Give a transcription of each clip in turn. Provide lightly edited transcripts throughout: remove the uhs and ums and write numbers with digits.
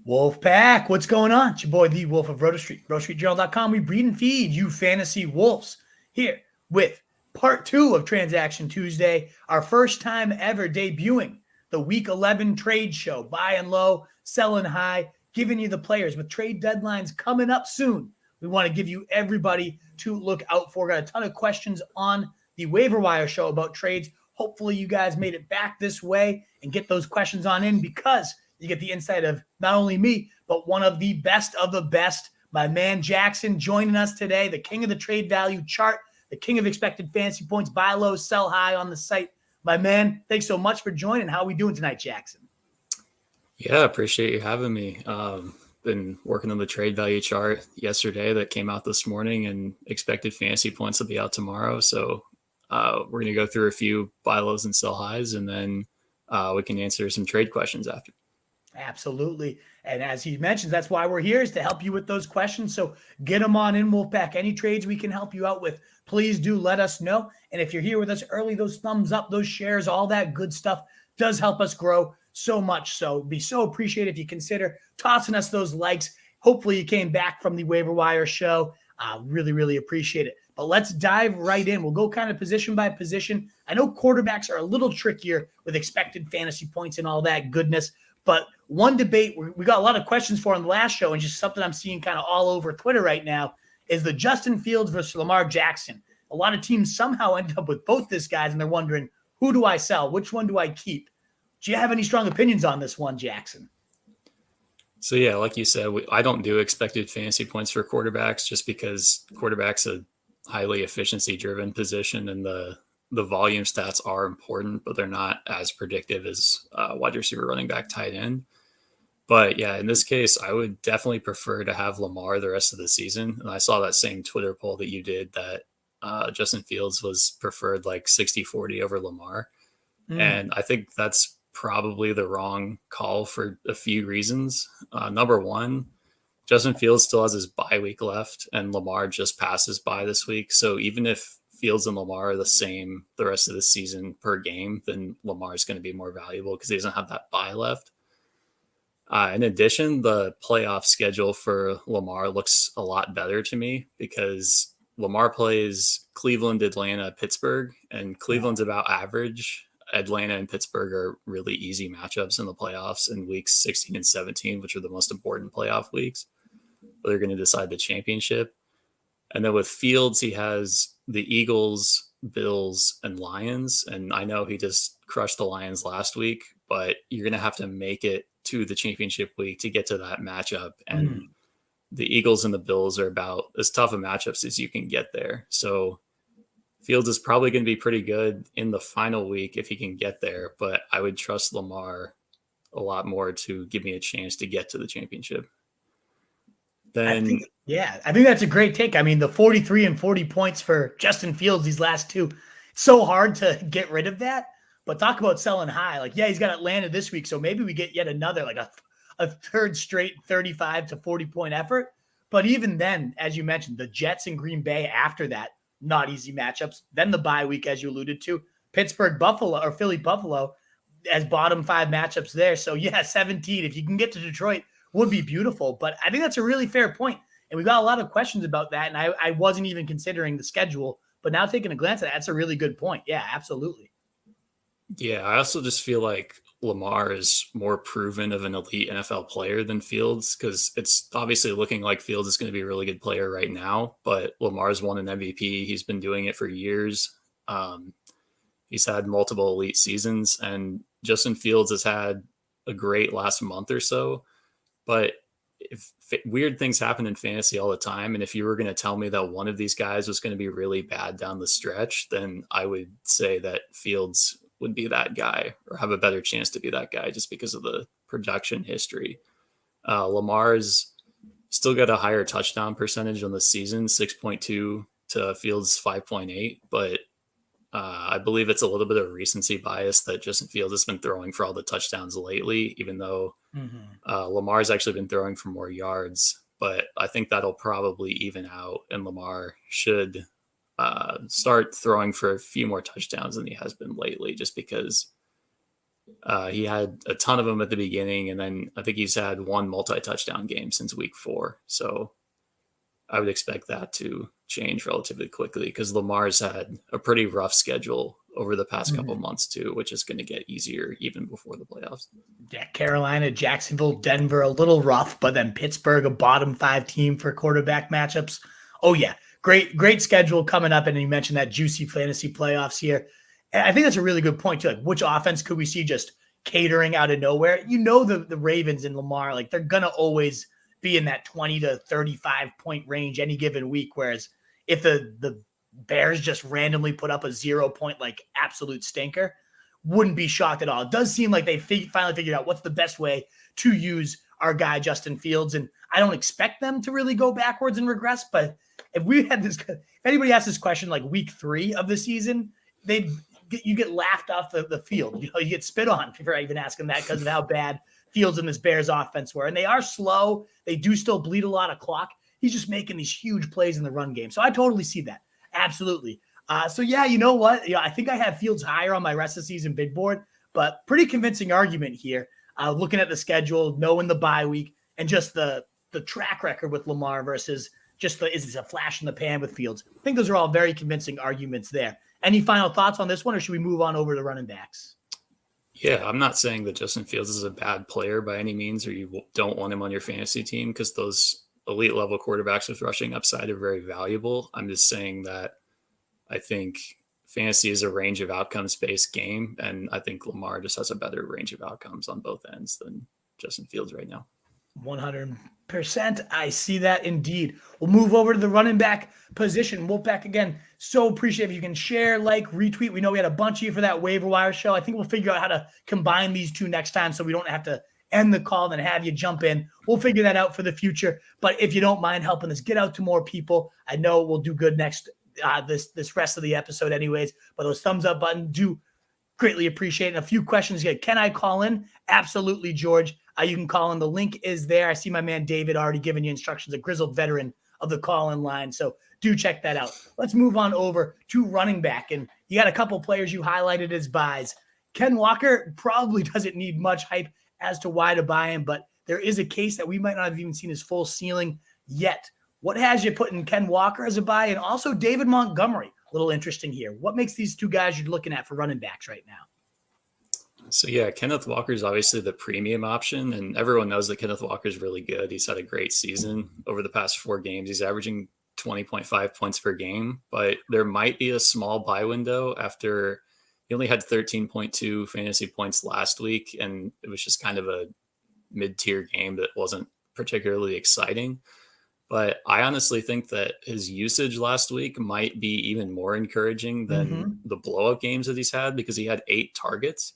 Wolf Pack, what's going on? It's your boy, the Wolf of Roto Street, RotoStreetJournal.com. We breed and feed you fantasy wolves here with part 2 of Transaction Tuesday, our first time ever debuting the Week 11 trade show. Buying low, selling high, giving you the players with trade deadlines coming up soon. We want to give you everybody to look out for. Got a ton of questions on the waiver wire show about trades. Hopefully you guys made it back this way and get those questions on in because you get the insight of not only me, but one of the best, my man Jackson, joining us today, the king of the trade value chart, the king of expected fantasy points, buy low, sell high on the site. My man, thanks so much for joining. How are we doing tonight, Jackson? Yeah, appreciate you having me. Been working on the trade value chart yesterday that came out this morning, and expected fantasy points will be out tomorrow. So we're going to go through a few buy lows and sell highs, and then we can answer some trade questions after. Absolutely. And as he mentions, that's why we're here, is to help you with those questions. So get them on in, Wolfpack. Any trades we can help you out with, please do let us know. And if you're here with us early, those thumbs up, those shares, all that good stuff does help us grow so much. So it'd be so appreciated if you consider tossing us those likes. Hopefully you came back from the waiver wire show. Really, really appreciate it. But let's dive right in. We'll go kind of position by position. I know quarterbacks are a little trickier with expected fantasy points and all that goodness. But one debate we got a lot of questions for on the last show, and just something I'm seeing kind of all over Twitter right now, is the Justin Fields versus Lamar Jackson. A lot of teams somehow end up with both these guys, and they're wondering, who do I sell? Which one do I keep? Do you have any strong opinions on this one, Jackson? So yeah, like you said, I don't do expected fantasy points for quarterbacks just because quarterback's a highly efficiency driven position, and the volume stats are important, but they're not as predictive as wide receiver, running back, tight end. But yeah, in this case, I would definitely prefer to have Lamar the rest of the season. And I saw that same Twitter poll that you did, that Justin Fields was preferred like 60-40 over Lamar. And I think that's probably the wrong call for a few reasons. Number one, Justin Fields still has his bye week left, and Lamar just passes by this week. So even if Fields and Lamar are the same the rest of the season per game, then Lamar is going to be more valuable because he doesn't have that bye left. In addition, the playoff schedule for Lamar looks a lot better to me because Lamar plays Cleveland, Atlanta, Pittsburgh, and Cleveland's about average. Atlanta and Pittsburgh are really easy matchups in the playoffs in weeks 16 and 17, which are the most important playoff weeks. They're going to decide the championship. And then with Fields, he has the Eagles, Bills, and Lions. And I know he just crushed the Lions last week, but you're going to have to make it to the championship week to get to that matchup. And the Eagles and the Bills are about as tough of matchups as you can get there. So Fields is probably going to be pretty good in the final week if he can get there, but I would trust Lamar a lot more to give me a chance to get to the championship. I Then, think that's a great take. I mean, the 43 and 40 points for Justin Fields these last two, it's so hard to get rid of that. But talk about selling high. Like, yeah, he's got Atlanta this week, so maybe we get yet another, like a third straight 35 to 40 point effort. But even then, as you mentioned, the Jets and Green Bay after that, not easy matchups. Then the bye week, as you alluded to, Pittsburgh, Buffalo, or Philly, Buffalo as bottom 5 matchups there. So yeah, 17. If you can get to Detroit, would be beautiful. But I think that's a really fair point. And we got a lot of questions about that. And I wasn't even considering the schedule. But now taking a glance at that, that's a really good point. Yeah, absolutely. yeah, I also just feel like Lamar is more proven of an elite NFL player than Fields, because it's obviously looking like Fields is going to be a really good player right now, but Lamar's won an MVP. He's been doing it for years. He's had multiple elite seasons, and Justin Fields has had a great last month or so. But if weird things happen in fantasy all the time, and if you were going to tell me that one of these guys was going to be really bad down the stretch, then I would say that Fields would be that guy, or have a better chance to be that guy, just because of the production history. Lamar's still got a higher touchdown percentage on the season, 6.2 to Fields 5.8, but I believe it's a little bit of recency bias that Justin Fields has been throwing for all the touchdowns lately, even though Lamar's actually been throwing for more yards. But I think that'll probably even out, and Lamar should start throwing for a few more touchdowns than he has been lately, just because He had a ton of them at the beginning, and then I think he's had one multi-touchdown game since week 4. So I would expect that to change relatively quickly because Lamar's had a pretty rough schedule over the past couple months too, which is going to get easier even before the playoffs. Yeah, Carolina, Jacksonville, Denver, a little rough, but then Pittsburgh, a bottom 5 team for quarterback matchups. Oh yeah, great schedule coming up. And you mentioned that juicy fantasy playoffs here. And I think that's a really good point too. Like, which offense could we see just catering out of nowhere? You know, the Ravens and Lamar, like they're gonna always be in that 20 to 35 point range any given week. Whereas if the Bears just randomly put up a 0 point like absolute stinker, wouldn't be shocked at all. It does seem like they finally figured out what's the best way to use our guy Justin Fields, and I don't expect them to really go backwards and regress. But if we had this, if anybody asked this question like week 3 of the season, you get laughed off the field. You get spit on for even asking that because of how bad Fields and this Bears offense were, and they are slow. They do still bleed a lot of clock. He's just making these huge plays in the run game, so I totally see that. Absolutely. So yeah, you know what? I think I have Fields higher on my rest of the season big board, but pretty convincing argument here. Looking at the schedule, knowing the bye week, and just the track record with Lamar versus just is it a flash in the pan with Fields? I think those are all very convincing arguments there. Any final thoughts on this one, or should we move on over to running backs? Yeah, I'm not saying that Justin Fields is a bad player by any means, or you don't want him on your fantasy team because those elite level quarterbacks with rushing upside are very valuable. I'm just saying that I think fantasy is a range of outcomes based game, and I think Lamar just has a better range of outcomes on both ends than Justin Fields right now. 100%. I see that indeed. We'll move over to the running back position. Wolfpack, again, so appreciate if you can share, like, retweet. We know we had a bunch of you for that waiver wire show. I think we'll figure out how to combine these two next time so we don't have to end the call and have you jump in. We'll figure that out for the future. But if you don't mind helping us get out to more people, I know we'll do good next this rest of the episode anyways. But those thumbs up button do greatly appreciate it. And a few questions here. Can I call in? Absolutely, George. You can call in. The link is there. I see my man David already giving you instructions, a grizzled veteran of the call-in line. So do check that out. Let's move on over to running back. And you got a couple players you highlighted as buys. Ken Walker probably doesn't need much hype as to why to buy him, but there is a case that we might not have even seen his full ceiling yet. What has you putting Ken Walker as a buy, and also David Montgomery? A little interesting here. What makes these two guys you're looking at for running backs right now? So yeah, Kenneth Walker is obviously the premium option, and everyone knows that Kenneth Walker is really good. He's had a great season over the past 4 games. He's averaging 20.5 points per game, but there might be a small buy window after he only had 13.2 fantasy points last week, and it was just kind of a mid-tier game that wasn't particularly exciting. But I honestly think that his usage last week might be even more encouraging than the blowout games that he's had, because he had 8 targets.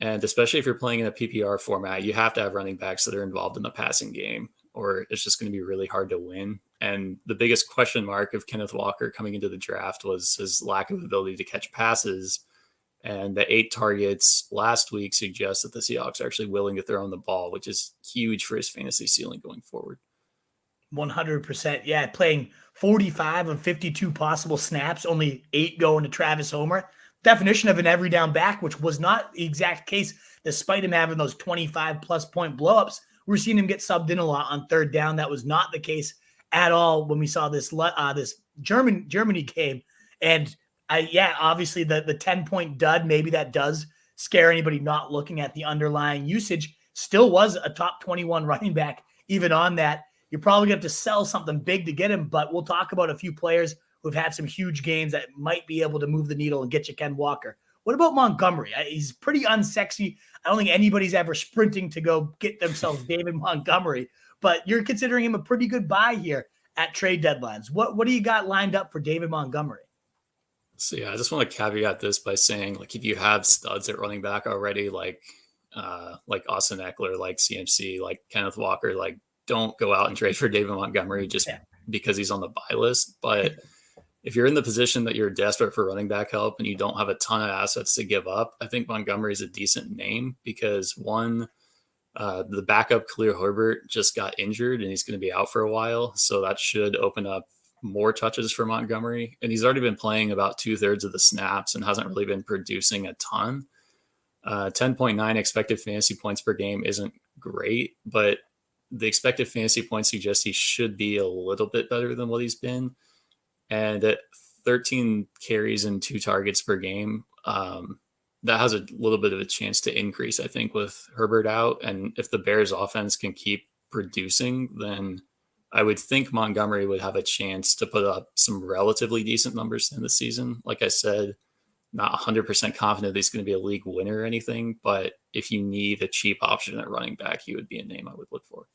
And especially if you're playing in a PPR format, you have to have running backs that are involved in the passing game, or it's just going to be really hard to win. And the biggest question mark of Kenneth Walker coming into the draft was his lack of ability to catch passes. And the 8 targets last week suggests that the Seahawks are actually willing to throw him the ball, which is huge for his fantasy ceiling going forward. 100%. Yeah, playing 45 of 52 possible snaps, only 8 going to Travis Homer. Definition of an every down back, which was not the exact case, despite him having those 25-plus point blowups. We're seeing him get subbed in a lot on 3rd down. That was not the case at all when we saw this Germany game. And obviously the 10-point dud, maybe that does scare anybody not looking at the underlying usage. Still was a top 21 running back even on that. You're probably going to have to sell something big to get him, but we'll talk about a few players who've had some huge games that might be able to move the needle and get you Ken Walker. What about Montgomery? He's pretty unsexy. I don't think anybody's ever sprinting to go get themselves David Montgomery, but you're considering him a pretty good buy here at trade deadlines. What do you got lined up for David Montgomery? So yeah, I just want to caveat this by saying, like, if you have studs at running back already, like Austin Eckler, like CMC, like Kenneth Walker, like, don't go out and trade for David Montgomery just because he's on the buy list. But if you're in the position that you're desperate for running back help and you don't have a ton of assets to give up, I think Montgomery is a decent name because, one, the backup Khalil Herbert just got injured and he's going to be out for a while. So that should open up more touches for Montgomery. And he's already been playing about 2/3 of the snaps and hasn't really been producing a ton. 10.9 expected fantasy points per game isn't great, but the expected fantasy points suggest he should be a little bit better than what he's been. And at 13 carries and 2 targets per game, that has a little bit of a chance to increase, I think, with Herbert out. And if the Bears offense can keep producing, then I would think Montgomery would have a chance to put up some relatively decent numbers in the season. Like I said, not 100% confident that he's going to be a league winner or anything, but if you need a cheap option at running back, he would be a name I would look for.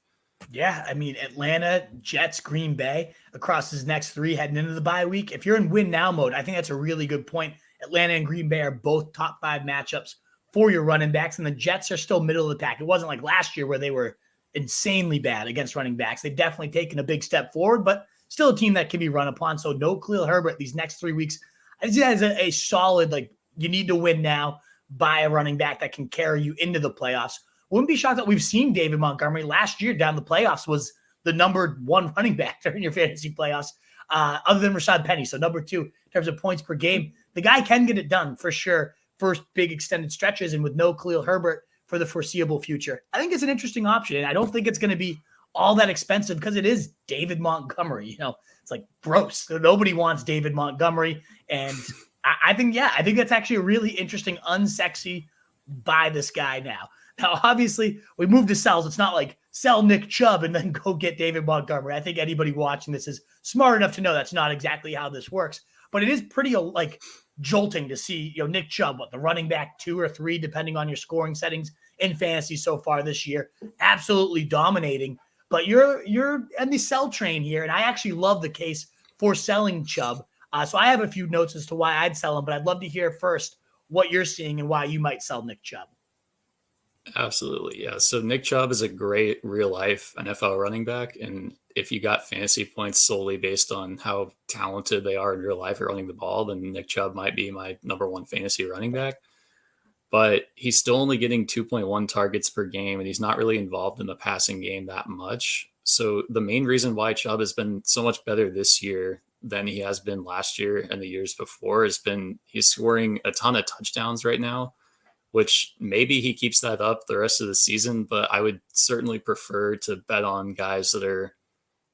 Yeah, I mean, Atlanta, Jets, Green Bay across his next 3 heading into the bye week. If you're in win now mode, I think that's a really good point. Atlanta and Green Bay are both top 5 matchups for your running backs, and the Jets are still middle of the pack. It wasn't like last year where they were insanely bad against running backs. They've definitely taken a big step forward, but still a team that can be run upon. So no Khalil Herbert these next 3 weeks. I see that as a solid, like, you need to win now, buy a running back that can carry you into the playoffs. Wouldn't be shocked that we've seen David Montgomery last year down the playoffs was the number 1 running back during your fantasy playoffs, other than Rashad Penny. So number 2 in terms of points per game. The guy can get it done for sure. First big extended stretches and with no Khalil Herbert for the foreseeable future. I think it's an interesting option. And I don't think it's going to be all that expensive because it is David Montgomery. You know, it's like gross. Nobody wants David Montgomery. And I think that's actually a really interesting, unsexy buy this guy now. Now, obviously, we moved to sells. It's not like sell Nick Chubb and then go get David Montgomery. I think anybody watching this is smart enough to know that's not exactly how this works. But it is pretty like jolting to see, Nick Chubb, the running back 2 or 3, depending on your scoring settings in fantasy so far this year, absolutely dominating. But you're in the sell train here, and I actually love the case for selling Chubb. So I have a few notes as to why I'd sell him, but I'd love to hear first what you're seeing and why you might sell Nick Chubb. Absolutely. Yeah. So Nick Chubb is a great real life NFL running back. And if you got fantasy points solely based on how talented they are in real life at running the ball, then Nick Chubb might be my number 1 fantasy running back. But he's still only getting 2.1 targets per game, and he's not really involved in the passing game that much. So the main reason why Chubb has been so much better this year than he has been last year and the years before has been he's scoring a ton of touchdowns right now, which maybe he keeps that up the rest of the season, but I would certainly prefer to bet on guys that are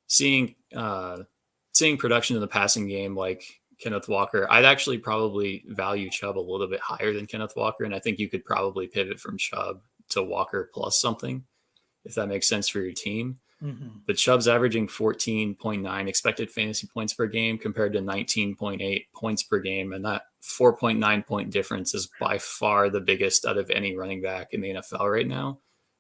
seeing production in the passing game like Kenneth Walker. I'd actually probably value Chubb a little bit higher than Kenneth Walker, and I think you could probably pivot from Chubb to Walker plus something, if that makes sense for your team. Mm-hmm. But Chubb's averaging 14.9 expected fantasy points per game compared to 19.8 points per game. And that 4.9 point difference is by far the biggest out of any running back in the NFL right now.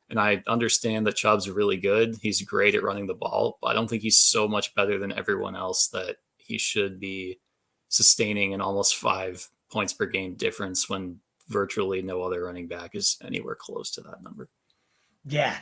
And I understand that Chubb's really good. He's great at running the ball, but I don't think he's so much better than everyone else that he should be sustaining an almost 5 points per game difference when virtually no other running back is anywhere close to that number. Yeah,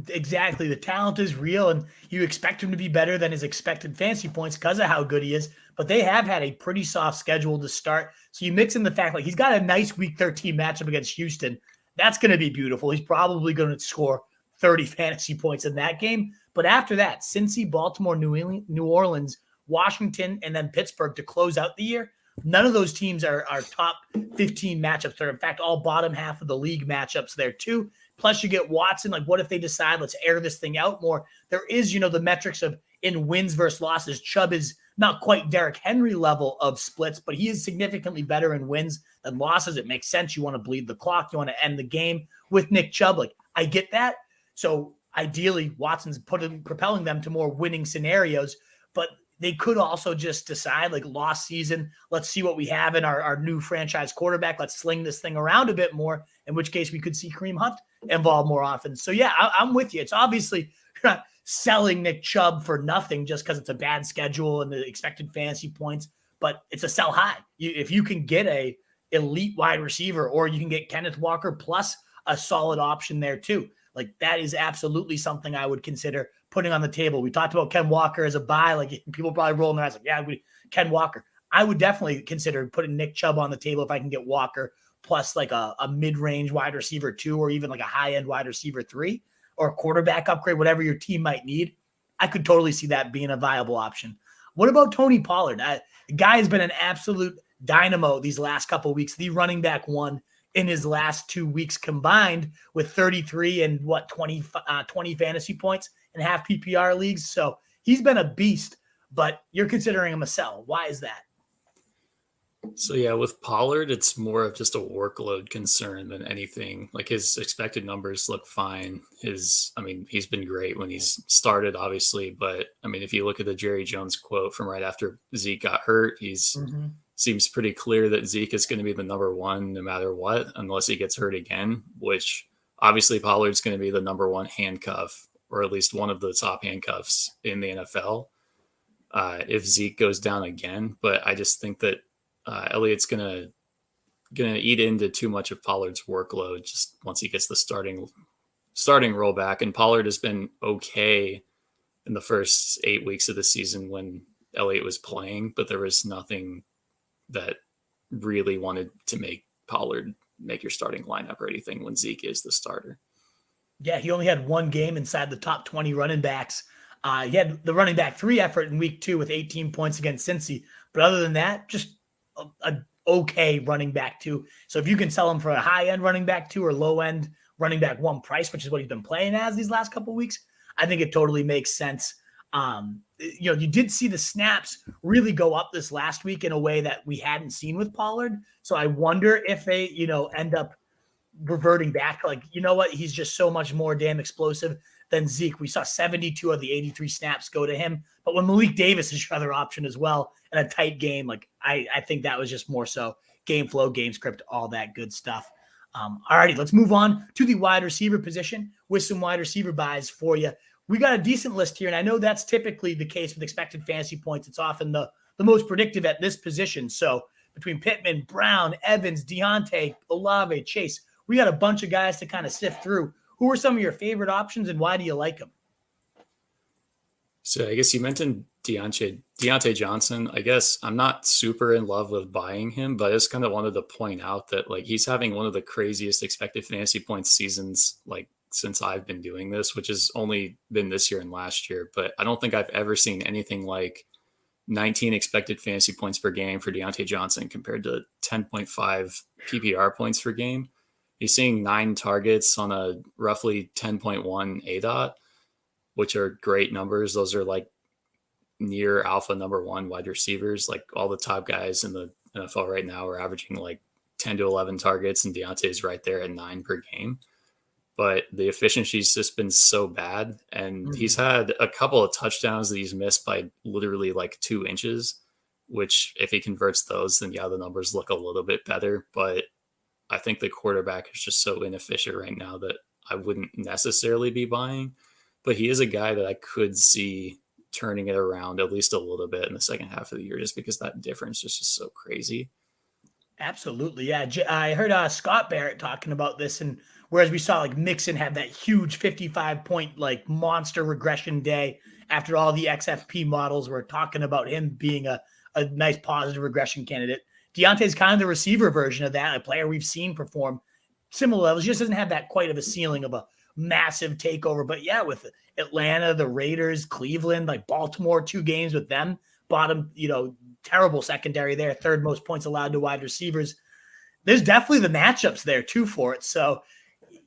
exactly. The talent is real, and you expect him to be better than his expected fantasy points because of how good he is. But they have had a pretty soft schedule to start. So you mix in the fact, like, he's got a nice Week 13 matchup against Houston. That's going to be beautiful. He's probably going to score 30 fantasy points in that game. But after that, Cincy, Baltimore, New Orleans, Washington, and then Pittsburgh to close out the year, none of those teams are top 15 matchups. They're, in fact, all bottom half of the league matchups there, too. Plus, you get Watson. Like, what if they decide, let's air this thing out more? There is, the metrics of in wins versus losses. Chubb is not quite Derrick Henry level of splits, but he is significantly better in wins than losses. It makes sense. You want to bleed the clock. You want to end the game with Nick Chubb. Like, I get that. So ideally, Watson's propelling them to more winning scenarios, but they could also just decide, like, lost season, let's see what we have in our new franchise quarterback. Let's sling this thing around a bit more, in which case we could see Kareem Hunt involved more often. So, yeah, I'm with you. It's obviously you're not selling Nick Chubb for nothing just because it's a bad schedule and the expected fantasy points, but it's a sell high. If you can get a elite wide receiver, or you can get Kenneth Walker plus a solid option there too, like, that is absolutely something I would consider putting on the table. We talked about Ken Walker as a buy. Like, people probably rolling their eyes like, yeah, Ken Walker. I would definitely consider putting Nick Chubb on the table if I can get Walker plus like a mid-range wide receiver 2, or even like a high-end wide receiver 3, or a quarterback upgrade, whatever your team might need. I could totally see that being a viable option. What about Tony Pollard? The guy has been an absolute dynamo these last couple of weeks. The running back 1 in his last 2 weeks combined with 33 and 20 fantasy points in half PPR leagues. So he's been a beast, but you're considering him a sell. Why is that? So yeah, with Pollard, it's more of just a workload concern than anything. Like his expected numbers look fine. I mean, he's been great when he's started, obviously. But I mean, if you look at the Jerry Jones quote from right after Zeke got hurt, seems pretty clear that Zeke is going to be the number one no matter what, unless he gets hurt again. Which obviously Pollard's going to be the number one handcuff, or at least one of the top handcuffs in the NFL. If Zeke goes down again, but I just think that Elliott's gonna eat into too much of Pollard's workload just once he gets the starting role back. And Pollard has been okay in the first 8 weeks of the season when Elliott was playing, but there was nothing that really wanted to make Pollard make your starting lineup or anything when Zeke is the starter. Yeah, he only had one game inside the top 20 running backs. He had the running back 3 effort in week 2 with 18 points against Cincy. But other than that, just a okay running back 2. So if you can sell him for a high-end running back 2 or low-end running back 1 price, which is what he's been playing as these last couple of weeks, I think it totally makes sense. You did see the snaps really go up this last week in a way that we hadn't seen with Pollard. So I wonder if they, end up reverting back. Like, you know what? He's just so much more damn explosive than Zeke. We saw 72 of the 83 snaps go to him. But when Malik Davis is your other option as well in a tight game, like I think that was just more so game flow, game script, all that good stuff. All righty, let's move on to the wide receiver position with some wide receiver buys for you. We got a decent list here, and I know that's typically the case with expected fantasy points. It's often the most predictive at this position. So between Pittman, Brown, Evans, Deontay, Olave, Chase, we got a bunch of guys to kind of sift through. Who are some of your favorite options, and why do you like them? So I guess you mentioned Deontay Johnson. I guess I'm not super in love with buying him, but I just kind of wanted to point out that like he's having one of the craziest expected fantasy points seasons like since I've been doing this, which has only been this year and last year. But I don't think I've ever seen anything like 19 expected fantasy points per game for Deontay Johnson compared to 10.5 PPR points per game. He's seeing 9 targets on a roughly 10.1 ADOT, which are great numbers. Those are like near alpha number 1 wide receivers. Like all the top guys in the NFL right now are averaging like 10 to 11 targets, and Deontay's right there at 9 per game. But the efficiency's just been so bad. And he's had a couple of touchdowns that he's missed by literally like 2 inches, which if he converts those, then yeah, the numbers look a little bit better. But I think the quarterback is just so inefficient right now that I wouldn't necessarily be buying. But he is a guy that I could see turning it around at least a little bit in the second half of the year, just because that difference is just so crazy. Absolutely. Yeah. I heard Scott Barrett talking about this. And whereas we saw like Mixon had that huge 55-point like monster regression day after all the XFP models were talking about him being a nice positive regression candidate. Deontay's kind of the receiver version of that, a player we've seen perform similar levels. He just doesn't have that quite of a ceiling of a massive takeover. But yeah, with Atlanta, the Raiders, Cleveland, like Baltimore, 2 games with them, bottom, terrible secondary there, 3rd most points allowed to wide receivers. There's definitely the matchups there too for it. So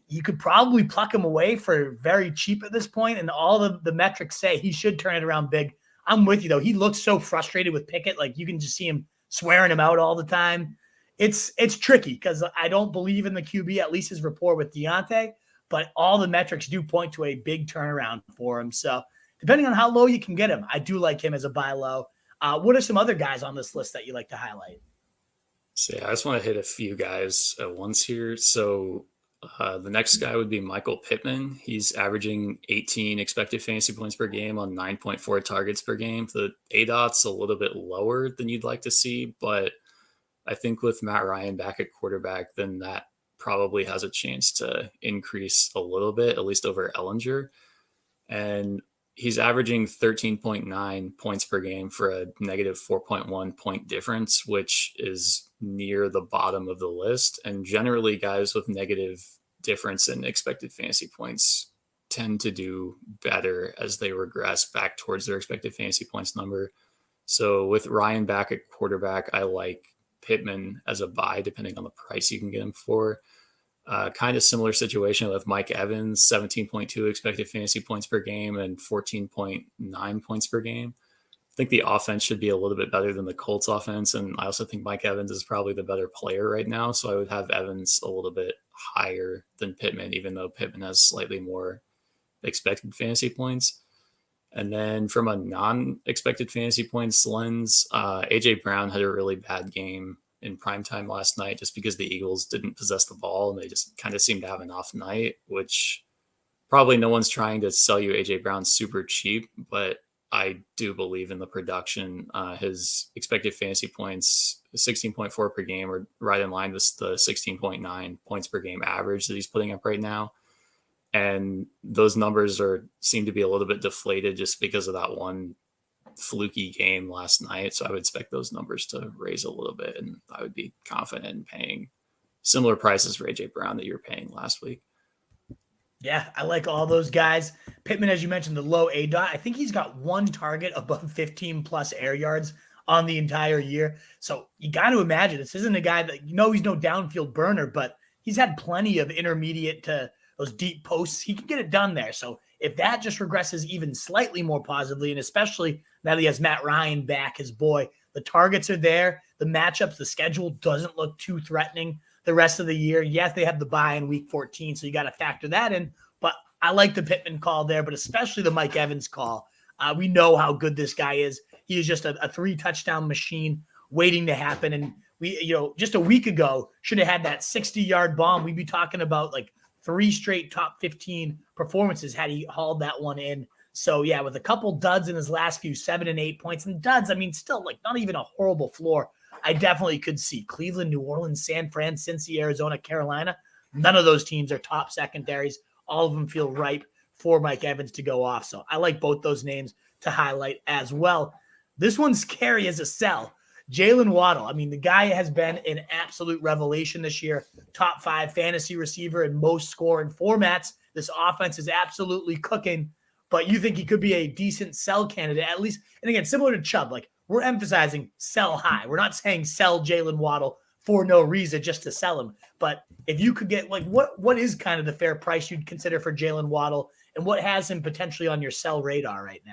you could probably pluck him away for very cheap at this point, and all the metrics say he should turn it around big. I'm with you though. He looks so frustrated with Pickett. Like you can just see him swearing him out all the time. It's tricky because I don't believe in the QB, at least his rapport with Deontay, but all the metrics do point to a big turnaround for him. So depending on how low you can get him, I do like him as a buy low. What are some other guys on this list that you like to highlight? So yeah, I just want to hit a few guys at once here. So the next guy would be Michael Pittman. He's averaging 18 expected fantasy points per game on 9.4 targets per game. The ADOT's a little bit lower than you'd like to see, but I think with Matt Ryan back at quarterback, then that probably has a chance to increase a little bit, at least over Ellinger. And he's averaging 13.9 points per game for a negative 4.1 point difference, which is near the bottom of the list. And generally, guys with negative difference in expected fantasy points tend to do better as they regress back towards their expected fantasy points number. So with Ryan back at quarterback, I like Pittman as a buy, depending on the price you can get him for. Kind of similar situation with Mike Evans, 17.2 expected fantasy points per game and 14.9 points per game. I think the offense should be a little bit better than the Colts offense. And I also think Mike Evans is probably the better player right now. So I would have Evans a little bit higher than Pittman, even though Pittman has slightly more expected fantasy points. And then from a non-expected fantasy points lens, AJ Brown had a really bad game in primetime last night just because the Eagles didn't possess the ball and they just kind of seemed to have an off night, which probably no one's trying to sell you AJ Brown super cheap, but I do believe in the production. His expected fantasy points, 16.4 per game, are right in line with the 16.9 points per game average that he's putting up right now. And those numbers seem to be a little bit deflated just because of that one fluky game last night. So I would expect those numbers to raise a little bit, and I would be confident in paying similar prices for AJ Brown that you were paying last week. Yeah, I like all those guys. Pittman, as you mentioned, the low ADOT. I think he's got one target above 15 plus air yards on the entire year. So you got to imagine this isn't a guy that, he's no downfield burner, but he's had plenty of intermediate to those deep posts. He can get it done there. So if that just regresses even slightly more positively, and especially now that he has Matt Ryan back, his boy, the targets are there, the matchups, the schedule doesn't look too threatening the rest of the year. Yes, they have the bye in week 14, so you got to factor that in. But I like the Pittman call there, but especially the Mike Evans call. We know how good this guy is. He is just a 3-touchdown machine waiting to happen. And we, just a week ago, should have had that 60-yard bomb. We'd be talking about like 3 straight top 15 performances had he hauled that one in. So yeah, with a couple duds in his last few, 7 and 8 points, and duds, I mean, still like not even a horrible floor. I definitely could see Cleveland, New Orleans, San Fran, Cincy, Arizona, Carolina. None of those teams are top secondaries. All of them feel ripe for Mike Evans to go off. So I like both those names to highlight as well. This one's scary as a sell. Jalen Waddle. I mean, the guy has been an absolute revelation this year. Top 5 fantasy receiver in most scoring formats. This offense is absolutely cooking. But you think he could be a decent sell candidate, at least. And again, similar to Chubb, like we're emphasizing sell high. We're not saying sell Jalen Waddle for no reason just to sell him. But if you could get like what is kind of the fair price you'd consider for Jalen Waddle, and what has him potentially on your sell radar right now?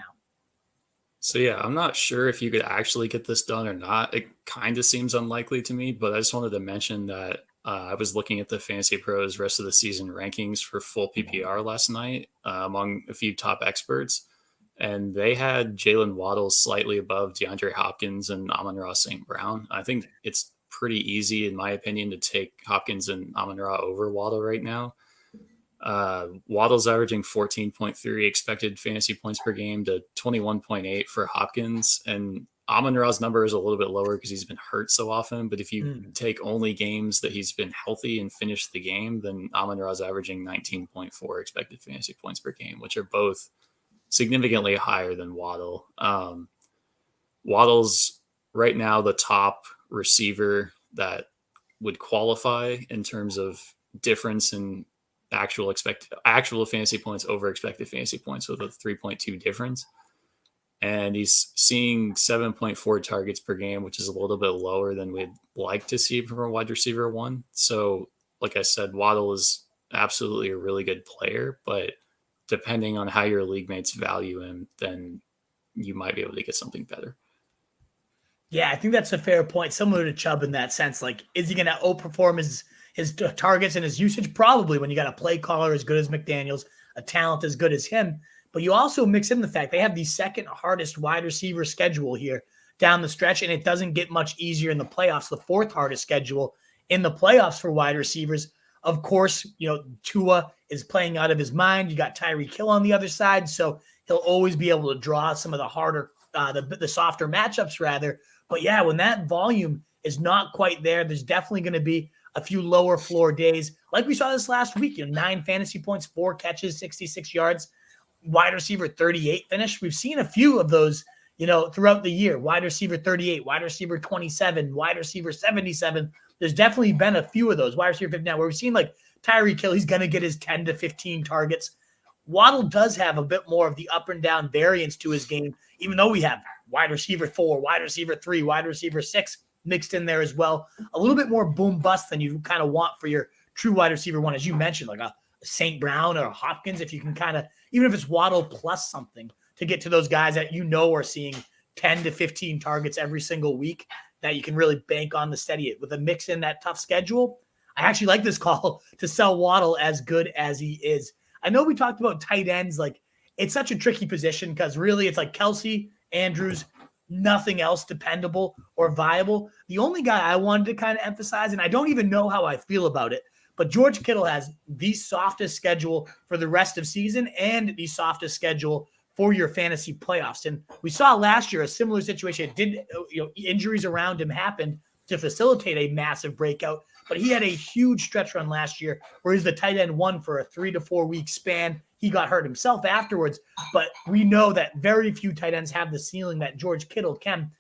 So yeah, I'm not sure if you could actually get this done or not. It kind of seems unlikely to me, but I just wanted to mention that I was looking at the Fantasy Pros rest of the season rankings for full PPR last night among a few top experts, and they had Jalen Waddle slightly above DeAndre Hopkins and Amon-Ra St. Brown. I think it's pretty easy, in my opinion, to take Hopkins and Amon-Ra over Waddle right now. Waddle's averaging 14.3 expected fantasy points per game to 21.8 for Hopkins, and Amon-Ra's number is a little bit lower because he's been hurt so often. But if you take only games that he's been healthy and finish the game, then Amon-Ra's averaging 19.4 expected fantasy points per game, which are both significantly higher than Waddle. Waddle's right now the top receiver that would qualify in terms of difference in actual fantasy points over expected fantasy points with a 3.2 difference. And he's seeing 7.4 targets per game, which is a little bit lower than we'd like to see from a wide receiver 1. So like I said, Waddle is absolutely a really good player, but depending on how your league mates value him, then you might be able to get something better. Yeah, I think that's a fair point. Similar to Chubb in that sense. Like, is he going to outperform his targets and his usage? Probably, when you got a play caller as good as McDaniels, a talent as good as him. But you also mix in the fact they have the second hardest wide receiver schedule here down the stretch, and it doesn't get much easier in the playoffs. The 4th hardest schedule in the playoffs for wide receivers. Of course, Tua is playing out of his mind. You got Tyreek Hill on the other side, so he'll always be able to draw some of the harder, the softer matchups rather. But yeah, when that volume is not quite there, there's definitely going to be a few lower floor days. Like we saw this last week, 9 fantasy points, 4 catches, 66 yards, wide receiver 38 finish. We've seen a few of those, throughout the year. Wide receiver 38, wide receiver 27, wide receiver 77. There's definitely been a few of those. Wide receiver 59, where we've seen like Tyreek Hill, he's going to get his 10 to 15 targets. Waddle does have a bit more of the up and down variance to his game, even though we have wide receiver 4, wide receiver 3, wide receiver 6. mixed in there as well. A little bit more boom bust than you kind of want for your true wide receiver one, as you mentioned, like a St. Brown or a Hopkins, if you can kind of, even if it's Waddle plus something, to get to those guys that are seeing 10 to 15 targets every single week, that you can really bank on the steady with a mix in that tough schedule. I actually like this call to sell Waddle as good as he is. I know we talked about tight ends. Like, it's such a tricky position because really it's like Kelsey, Andrews, nothing else dependable or viable. The only guy I wanted to kind of emphasize, and I don't even know how I feel about it, but George Kittle has the softest schedule for the rest of season and the softest schedule for your fantasy playoffs. And we saw last year a similar situation. It did, injuries around him happened to facilitate a massive breakout, but he had a huge stretch run last year where he's the tight end one for a 3 to 4 week span. He got hurt himself afterwards, but we know that very few tight ends have the ceiling that George Kittle can.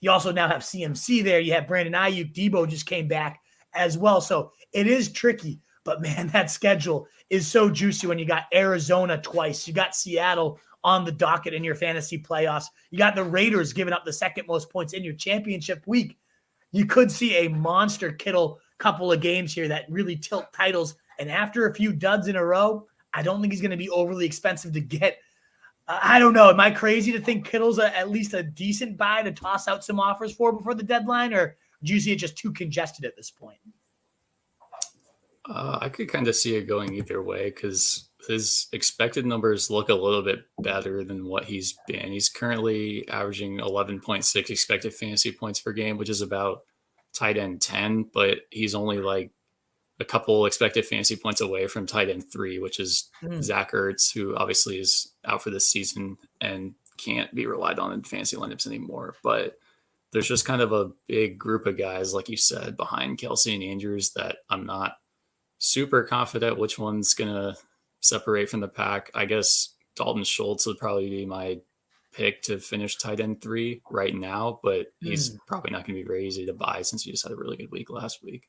You also now have CMC there. You have Brandon Ayuk. Debo just came back as well. So it is tricky, but man, that schedule is so juicy when you got Arizona twice. You got Seattle on the docket in your fantasy playoffs. You got the Raiders giving up the second most points in your championship week. You could see a monster Kittle couple of games here that really tilt titles. And after a few duds in a row, I don't think he's going to be overly expensive to get. I don't know. Am I crazy to think Kittle's at least a decent buy to toss out some offers for before the deadline, or do you see it just too congested at this point? I could kind of see it going either way because his expected numbers look a little bit better than what he's been. He's currently averaging 11.6 expected fantasy points per game, which is about tight end 10, but he's only like a couple expected fantasy points away from tight end 3, which is Zach Ertz, who obviously is out for this season and can't be relied on in fantasy lineups anymore. But there's just kind of a big group of guys, like you said, behind Kelsey and Andrews that I'm not super confident which one's going to separate from the pack. I guess Dalton Schultz would probably be my pick to finish tight end 3 right now, but he's probably not going to be very easy to buy since he just had a really good week last week.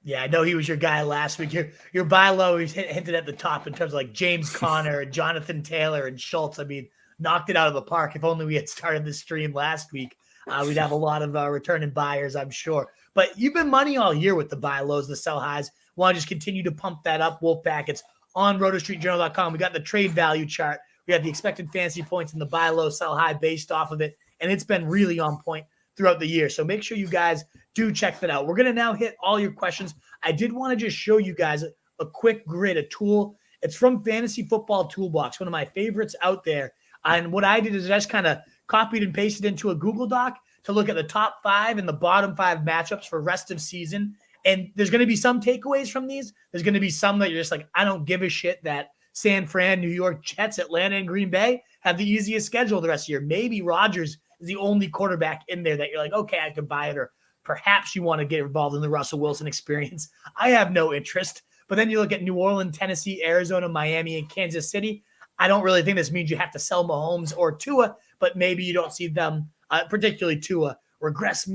Yeah, I know he was your guy last week. Your buy low, he's hinted at the top in terms of like James Conner and Jonathan Taylor and Schultz. I mean, knocked it out of the park. If only we had started the stream last week, we'd have a lot of returning buyers, I'm sure. But you've been money all year with the buy lows, the sell highs. Want to just continue to pump that up, Wolfpack. It's on rotostreetjournal.com. We got the trade value chart. We got the expected fantasy points and the buy low, sell high based off of it. And it's been really on point throughout the year. So make sure you guys do check that out. We're going to now hit all your questions. I did want to just show you guys a quick grid, a tool. It's from Fantasy Football Toolbox, one of my favorites out there. And what I did is I just kind of copied and pasted into a Google Doc to look at the top 5 and the bottom 5 matchups for rest of season. And there's going to be some takeaways from these. There's going to be some that you're just like, I don't give a shit that San Fran, New York Jets, Atlanta, and Green Bay have the easiest schedule the rest of the year. Maybe Rodgers is the only quarterback in there that you're like, okay, I can buy it. Or perhaps you want to get involved in the Russell Wilson experience. I have no interest. But then you look at New Orleans, Tennessee, Arizona, Miami, and Kansas City. I don't really think this means you have to sell Mahomes or Tua, but maybe you don't see them, particularly Tua, regress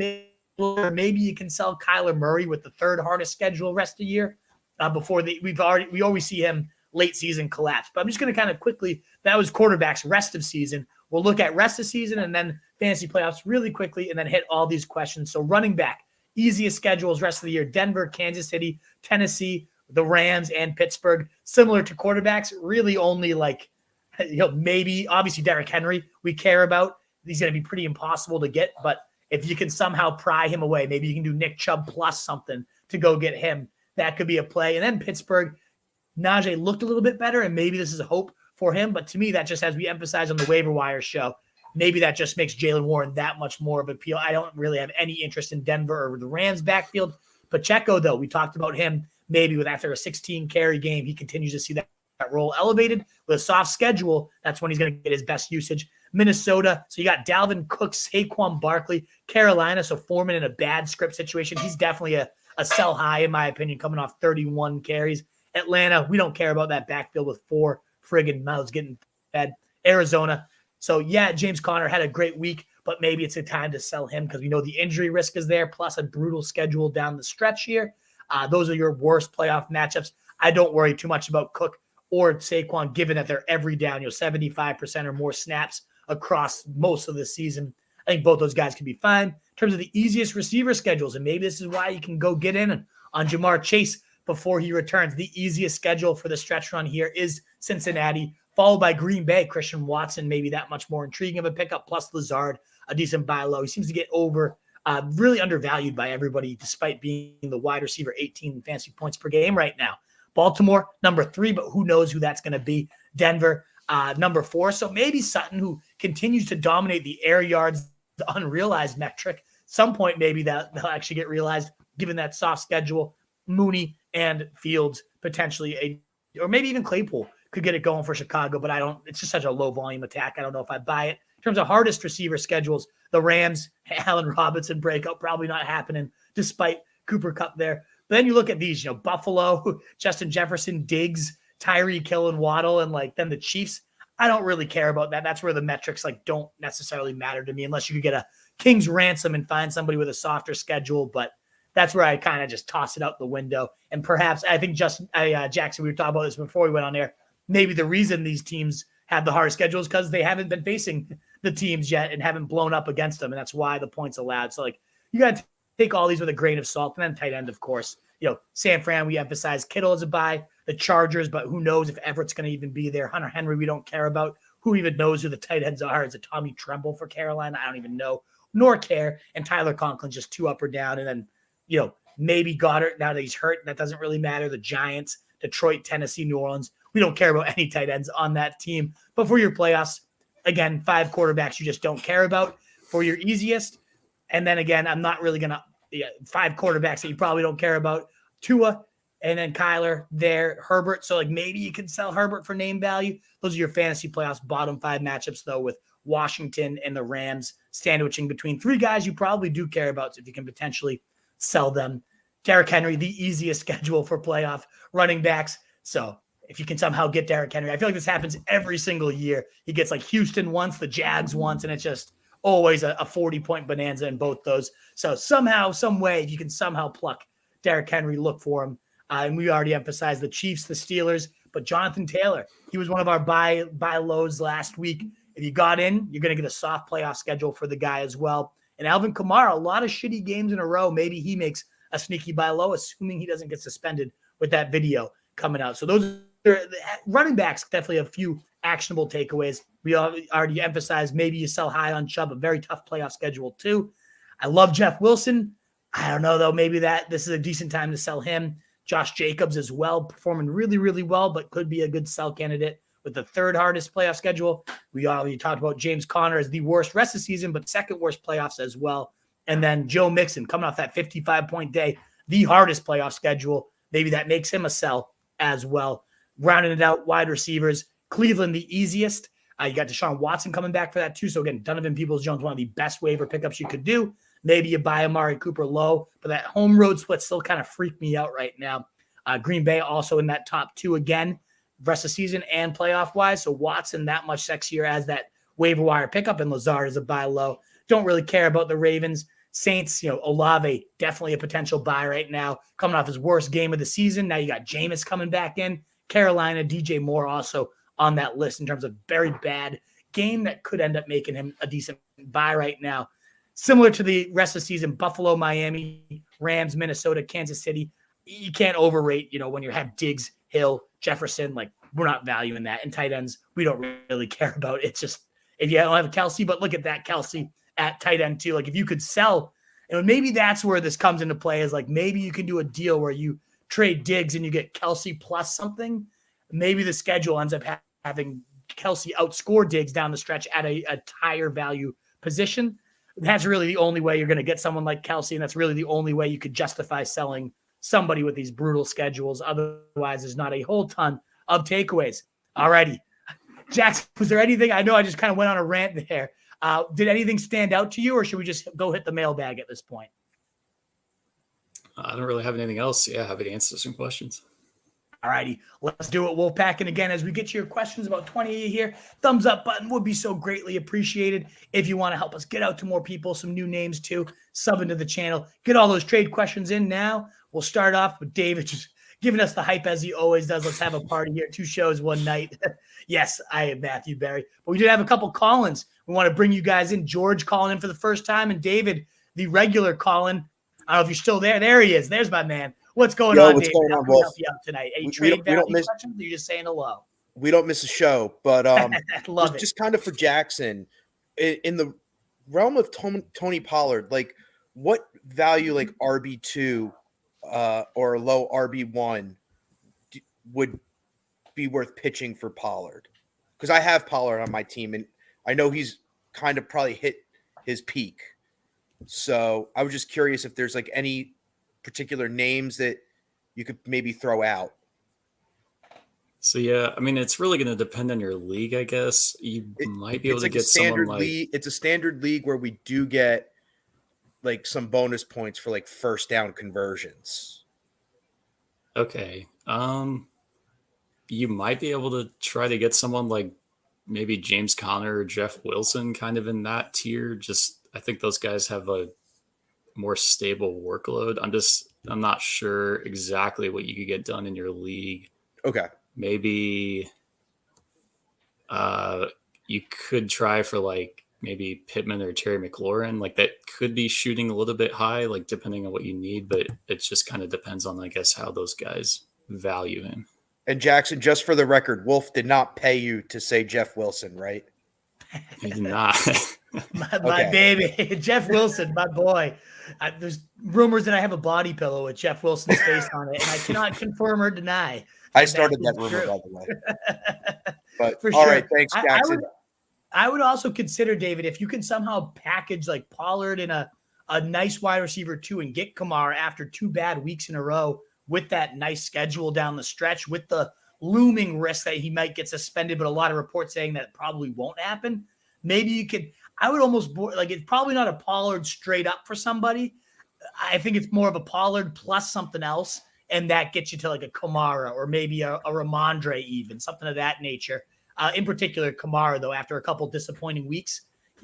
or maybe you can sell Kyler Murray with the third hardest schedule rest of the year before we always see him late season collapse. But I'm just going to kind of quickly, that was quarterbacks rest of season. We'll look at rest of season and then fantasy playoffs really quickly and then hit all these questions. So running back, easiest schedules rest of the year: Denver, Kansas City, Tennessee, the Rams, and Pittsburgh. Similar to quarterbacks, really only like, maybe obviously Derrick Henry we care about. He's going to be pretty impossible to get, but if you can somehow pry him away, maybe you can do Nick Chubb plus something to go get him. That could be a play. And then Pittsburgh, Najee looked a little bit better, and maybe this is a hope for him. But to me, that just, as we emphasize on the waiver wire show, maybe that just makes Jaylen Warren that much more of an appeal. I don't really have any interest in Denver or the Rams backfield. Pacheco, though, we talked about him maybe with after a 16-carry game, he continues to see that role elevated. With a soft schedule, that's when he's going to get his best usage. Minnesota, so you got Dalvin Cook, Saquon Barkley. Carolina, so Foreman in a bad script situation. He's definitely a sell high, in my opinion, coming off 31 carries. Atlanta, we don't care about that backfield with 4 friggin' mouths getting fed. Arizona, so yeah, James Conner had a great week, but maybe it's a time to sell him because we know the injury risk is there, plus a brutal schedule down the stretch here. Those are your worst playoff matchups. I don't worry too much about Cook or Saquon, given that they're every down, 75% or more snaps across most of the season. I think both those guys can be fine. In terms of the easiest receiver schedules, and maybe this is why you can go get in on Jamar Chase before he returns. The easiest schedule for the stretch run here is Cincinnati, followed by Green Bay. Christian Watson, maybe that much more intriguing of a pickup, plus Lazard, a decent buy low. He seems to get really undervalued by everybody, despite being the wide receiver 18 fantasy points per game right now. Baltimore, number 3, but who knows who that's going to be. Denver, number 4. So maybe Sutton, who continues to dominate the air yards, the unrealized metric. Some point maybe that they'll actually get realized given that soft schedule. Mooney and Fields potentially, or maybe even Claypool could get it going for Chicago, but it's just such a low volume attack. I don't know if I buy it. In terms of hardest receiver schedules, the Rams, Allen Robinson breakout, probably not happening despite Cooper Kupp there. But then you look at these, Buffalo, Justin Jefferson, Diggs, Tyreek Hill, and Waddle, and then the Chiefs. I don't really care about that. That's where the metrics don't necessarily matter to me unless you could get a king's ransom and find somebody with a softer schedule. But that's where I kind of just toss it out the window. And perhaps I think Jackson, we were talking about this before we went on air. Maybe the reason these teams have the hardest schedules because they haven't been facing the teams yet and haven't blown up against them. And that's why the points allowed. So you got to take all these with a grain of salt. And then tight end, of course, San Fran, we emphasize Kittle as a buy, the Chargers, but who knows if Everett's going to even be there. Hunter Henry, we don't care about. Who even knows who the tight ends are? Is it Tommy Tremble for Carolina? I don't even know, nor care. And Tyler Conklin's just 2 up or down. And then, maybe Goddard now that he's hurt. That doesn't really matter. The Giants, Detroit, Tennessee, New Orleans. We don't care about any tight ends on that team. But for your playoffs, again, 5 quarterbacks you just don't care about for your easiest. And then again, I'm not really going to 5 quarterbacks that you probably don't care about. Tua and then Kyler there, Herbert. So maybe you can sell Herbert for name value. Those are your fantasy playoffs bottom 5 matchups though, with Washington and the Rams sandwiching between 3 guys you probably do care about. So if you can potentially sell them. Derrick Henry, the easiest schedule for playoff running backs. So if you can somehow get Derrick Henry, I feel like this happens every single year. He gets Houston once, the Jags once, and it's just always a 40-point bonanza in both those. So somehow, some way, if you can somehow pluck Derrick Henry, look for him. And we already emphasized the Chiefs, the Steelers, but Jonathan Taylor, he was one of our buy lows last week. If you got in, you're going to get a soft playoff schedule for the guy as well. And Alvin Kamara, a lot of shitty games in a row. Maybe he makes a sneaky buy low, assuming he doesn't get suspended with that video coming out. So those are running backs, definitely a few actionable takeaways. We already emphasized maybe you sell high on Chubb, a very tough playoff schedule too. I love Jeff Wilson. I don't know, though. Maybe this is a decent time to sell him. Josh Jacobs as well, performing really, really well, but could be a good sell candidate with the 3rd hardest playoff schedule. We already talked about James Conner as the worst rest of the season, but 2nd worst playoffs as well. And then Joe Mixon coming off that 55-point day, the hardest playoff schedule. Maybe that makes him a sell as well. Rounding it out, wide receivers, Cleveland the easiest. You got Deshaun Watson coming back for that too. So again, Donovan Peoples-Jones, one of the best waiver pickups you could do. Maybe you buy Amari Cooper low, but that home road split still kind of freaked me out right now. Green Bay also in that top 2 again, rest of the season and playoff wise. So Watson that much sexier as that waiver wire pickup, and Lazard is a buy low. Don't really care about the Ravens. Saints, Olave, definitely a potential buy right now, coming off his worst game of the season. Now you got Jameis coming back in. Carolina, DJ Moore also on that list in terms of very bad game that could end up making him a decent buy right now. Similar to the rest of the season, Buffalo, Miami, Rams, Minnesota, Kansas City. You can't overrate, when you have Diggs, Hill, Jefferson, we're not valuing that. And tight ends, we don't really care about. It's just, if you don't have Kelsey, but look at that Kelsey at tight end too. If you could sell, and maybe that's where this comes into play, is maybe you can do a deal where you trade Diggs and you get Kelsey plus something. Maybe the schedule ends up having Kelsey outscore Diggs down the stretch at a higher value position. That's really the only way you're going to get someone like Kelsey, and that's really the only way you could justify selling somebody with these brutal schedules. Otherwise, there's not a whole ton of takeaways. All righty. Jackson, was there anything? I know I just kind of went on a rant there. Did anything stand out to you, or should we just go hit the mailbag at this point? I don't really have anything else. Yeah, happy to answer some questions. All righty, let's do it, Wolfpack. And again, as we get to your questions, about 20 here, thumbs up button would be so greatly appreciated. If you want to help us get out to more people, some new names too, sub into the channel. Get all those trade questions in now. We'll start off with David just giving us the hype as he always does. Let's have a party here. 2 shows, 1 night. Yes, I am Matthew Berry. But we did have a couple call-ins. We want to bring you guys in. George calling in for the first time, and David, the regular call-in. I don't know if you're still there. There he is. There's my man. What's going on, What's David? going How on, can we Wolf? help you out tonight? Any We trade don't value miss- questions? Or you're just saying hello? We don't miss a show, but Love it. just kind of for Jackson, in the realm of Tony Pollard, like what value like RB2 or low RB1 would be worth pitching for Pollard? Because I have Pollard on my team, and I know he's kind of probably hit his peak. So I was just curious if there's like any particular names that you could maybe throw out. So yeah, I mean, it's really going to depend on your league, I guess. You might be able to get someone like it's a standard league where we do get like some bonus points for like first down conversions. okay. You might be able to try to get someone like maybe James Conner or Jeff Wilson, kind of in that tier. Just I think those guys have a more stable workload. I'm not sure exactly what you could get done in your league. Okay. Maybe you could try for like maybe Pittman or Terry McLaurin. Like that could be shooting a little bit high, like depending on what you need, but it just kind of depends on, I guess, how those guys value him. And Jackson, just for the record, Wolf did not pay you to say Jeff Wilson, right? He did not. my baby, Jeff Wilson, my boy. There's rumors that I have a body pillow with Jeff Wilson's face on it, and I cannot confirm or deny. I started that rumor, by the way. But For all sure. right, thanks, Jackson. I would also consider, David, if you can somehow package like Pollard and a nice wide receiver too, and get Kamara after 2 bad weeks in a row with that nice schedule down the stretch, with the looming risk that he might get suspended, but a lot of reports saying that probably won't happen. Maybe you could. I would almost like it's probably not a Pollard straight up for somebody. I think it's more of a Pollard plus something else, and that gets you to like a Kamara or maybe a Ramondre, even something of that nature. In particular, Kamara, though, after a couple disappointing weeks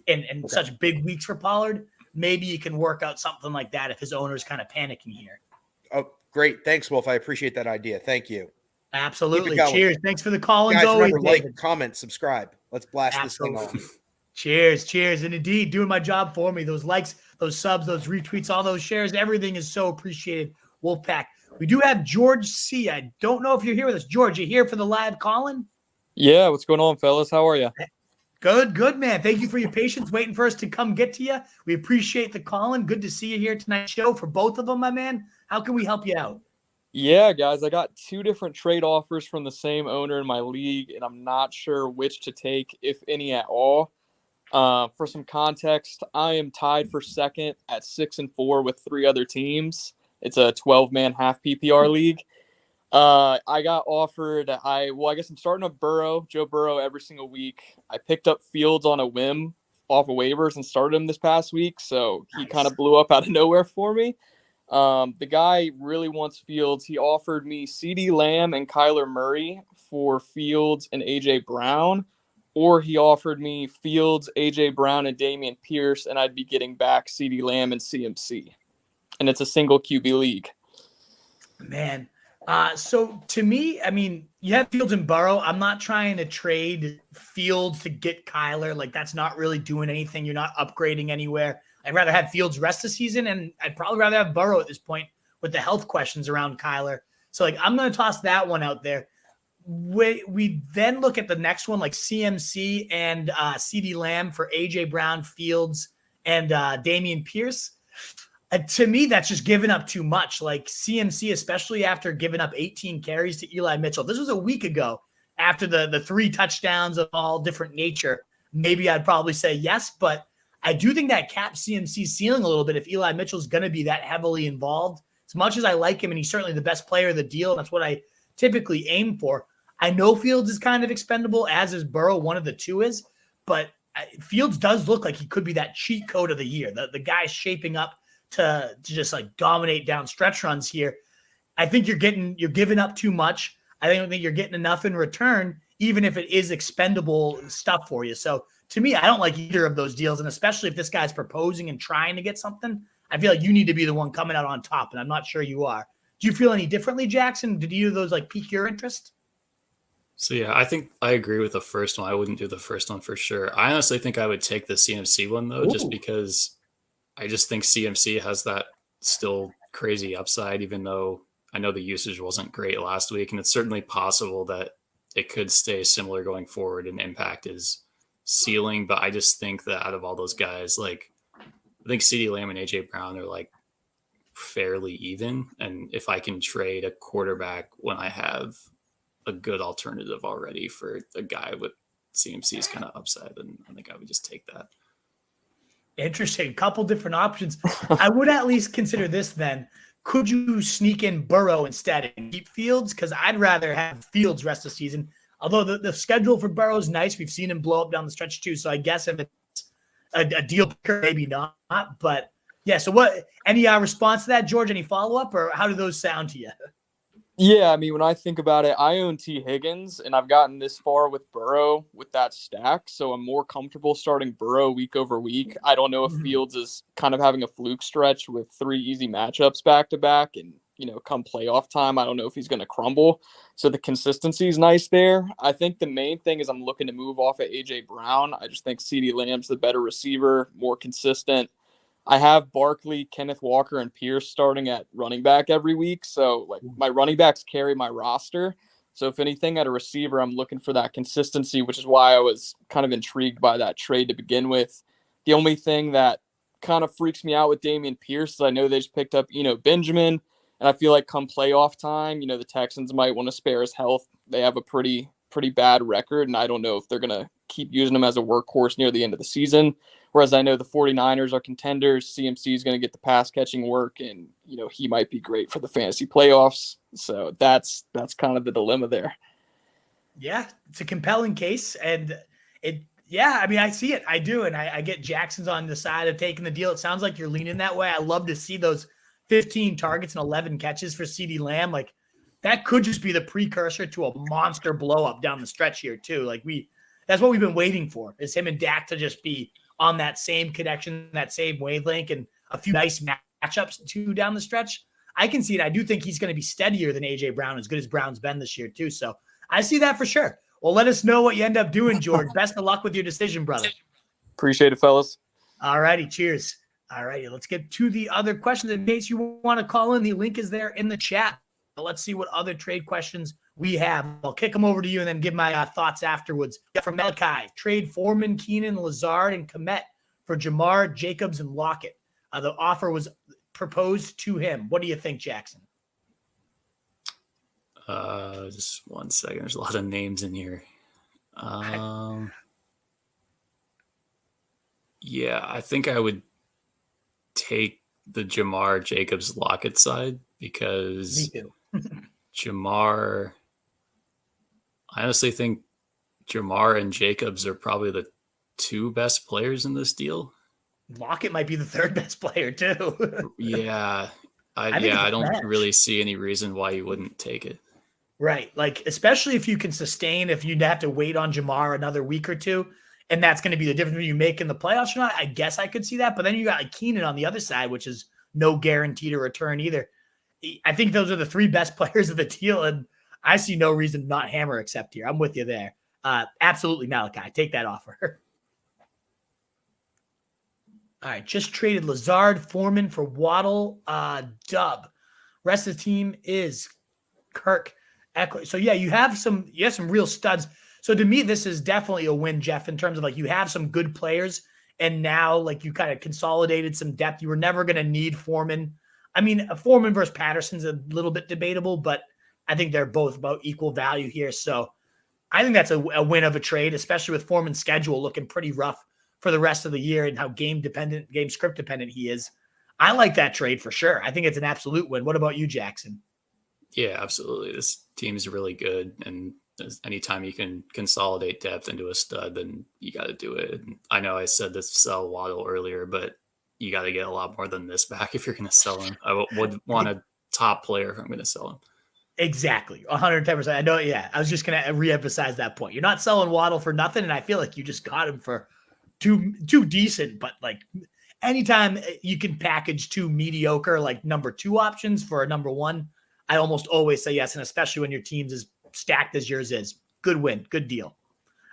and such big weeks for Pollard, maybe you can work out something like that if his owner's kind of panicking here. Oh, great. Thanks, Wolf. I appreciate that idea. Thank you. Absolutely. Cheers. Thanks for the call. Guys, always, remember, like, comment, subscribe. Let's blast this thing off. Cheers. And indeed, doing my job for me. Those likes, those subs, those retweets, all those shares, everything is so appreciated. Wolfpack. We do have George C. I don't know if you're here with us. George, you here for the live call-in? Yeah, what's going on, fellas? How are you? Good, man. Thank you for your patience waiting for us to come get to you. We appreciate the call-in. Good to see you here tonight's show for both of them, my man. How can we help you out? Yeah, guys, I got 2 different trade offers from the same owner in my league, and I'm not sure which to take, if any at all. For some context, I am tied for second at 6-4 with 3 other teams. It's a 12-man half PPR league. I got offered, I guess I'm starting with Joe Burrow every single week. I picked up Fields on a whim off of waivers and started him this past week, so he kind of blew up out of nowhere for me. The guy really wants Fields. He offered me CeeDee Lamb and Kyler Murray for Fields and A.J. Brown, or he offered me Fields, A.J. Brown, and Dameon Pierce, and I'd be getting back CeeDee Lamb and CMC. And it's a single QB league. Man. So to me, I mean, you have Fields and Burrow. I'm not trying to trade Fields to get Kyler. Like, that's not really doing anything. You're not upgrading anywhere. I'd rather have Fields rest the season, and I'd probably rather have Burrow at this point with the health questions around Kyler. So, like, I'm going to toss that one out there. We then look at the next one, like CMC and CeeDee Lamb for A.J. Brown, Fields, and Dameon Pierce. To me, that's just giving up too much. Like CMC, especially after giving up 18 carries to Eli Mitchell. This was a week ago after the 3 touchdowns of all different nature. Maybe I'd probably say yes, but I do think that caps CMC's ceiling a little bit if Eli Mitchell's going to be that heavily involved. As much as I like him, and he's certainly the best player of the deal, that's what I typically aim for. I know Fields is kind of expendable, as is Burrow, one of the 2 is, but Fields does look like he could be that cheat code of the year. The guy's shaping up to just like dominate down stretch runs here. I think you're giving up too much. I don't think you're getting enough in return, even if it is expendable stuff for you. So to me, I don't like either of those deals. And especially if this guy's proposing and trying to get something, I feel like you need to be the one coming out on top. And I'm not sure you are. Do you feel any differently, Jackson? Did either of those like pique your interest? So yeah, I think I agree with the first one. I wouldn't do the first one for sure. I honestly think I would take the CMC one though, just Ooh. because I just think CMC has that still crazy upside, even though I know the usage wasn't great last week, and it's certainly possible that it could stay similar going forward and impact his ceiling. But I just think that out of all those guys, like I think CeeDee Lamb and AJ Brown are like fairly even. And if I can trade a quarterback when I have a good alternative already for a guy with CMC's kind of upside, then I think I would just take that. Interesting. Couple different options. I would at least consider this then. Could you sneak in Burrow instead and keep Fields? Because I'd rather have Fields rest of the season. Although the schedule for Burrow is nice. We've seen him blow up down the stretch too. So I guess if it's a deal breaker, maybe not. But yeah, so what, any response to that, George? Any follow-up, or how do those sound to you? Yeah, I mean, when I think about it, I own T. Higgins, and I've gotten this far with Burrow with that stack, so I'm more comfortable starting Burrow week over week. I don't know if Fields is kind of having a fluke stretch with 3 easy matchups back-to-back, and, come playoff time, I don't know if he's going to crumble. So the consistency is nice there. I think the main thing is I'm looking to move off of A.J. Brown. I just think CeeDee Lamb's the better receiver, more consistent. I have Barkley, Kenneth Walker, and Pierce starting at running back every week. So, my running backs carry my roster. So, if anything, at a receiver, I'm looking for that consistency, which is why I was kind of intrigued by that trade to begin with. The only thing that kind of freaks me out with Dameon Pierce is I know they just picked up, Benjamin. And I feel like come playoff time, the Texans might want to spare his health. They have a pretty bad record, and I don't know if they're going to keep using him as a workhorse near the end of the season. Whereas I know the 49ers are contenders. CMC is going to get the pass catching work, and he might be great for the fantasy playoffs. So that's kind of the dilemma there. Yeah, it's a compelling case, and I mean, I see it. I do, and I get Jackson's on the side of taking the deal. It sounds like you're leaning that way. I love to see those 15 targets and 11 catches for CeeDee Lamb. Like, that could just be the precursor to a monster blow up down the stretch here too. Like, that's what we've been waiting for, is him and Dak to just be on that same connection, that same wavelength, and a few nice matchups too down the stretch. I can see it. I do think he's going to be steadier than AJ Brown, as good as Brown's been this year too. So I see that for sure. Well, let us know what you end up doing, George. Best of luck with your decision, brother. Appreciate it, fellas. All righty. Cheers. All righty. Let's get to the other questions. In case you want to call in, the link is there in the chat. But let's see what other trade questions we have. I'll kick them over to you and then give my thoughts afterwards. From Malachi, trade Foreman, Keenan, Lazard, and Komet for Jamar, Jacobs, and Lockett. The offer was proposed to him. What do you think, Jackson? Just 1 second. There's a lot of names in here. Yeah, I think I would take the Jamar, Jacobs, Lockett side, because Jamar, I honestly think Jamar and Jacobs are probably the 2 best players in this deal. Lockett might be the 3rd best player too. Yeah. I don't really see any reason why you wouldn't take it. Right. Like, especially if you can sustain, if you'd have to wait on Jamar another week or two, and that's going to be the difference you make in the playoffs or not, I guess I could see that. But then you got like Keenan on the other side, which is no guarantee to return either. I think those are the 3 best players of the deal, and I see no reason not hammer except here. I'm with you there. Absolutely, Malachi. Take that offer. All right, just traded Lazard, Foreman for Waddle, Dub. Rest of the team is Kirk, Eckler. So yeah, you have some real studs. So to me, this is definitely a win, Jeff, in terms of like you have some good players, and now like you kind of consolidated some depth. You were never going to need Foreman. I mean, Foreman versus Patterson's a little bit debatable, but I think they're both about equal value here. So I think that's a win of a trade, especially with Foreman's schedule looking pretty rough for the rest of the year and how game script dependent he is. I like that trade for sure. I think it's an absolute win. What about you, Jackson? Yeah, absolutely. This team's really good, and anytime you can consolidate depth into a stud, then you got to do it. And I know I said this sell Waddle earlier, but you got to get a lot more than this back if you're going to sell him. I would want a top player if I'm going to sell him. Exactly. 110%. I know. Yeah. I was just going to reemphasize that point. You're not selling Waddle for nothing. And I feel like you just got him for too decent, but like anytime you can package 2 mediocre, like number 2 options for a number 1, I almost always say yes, and especially when your team's as stacked as yours is. Good win, good deal.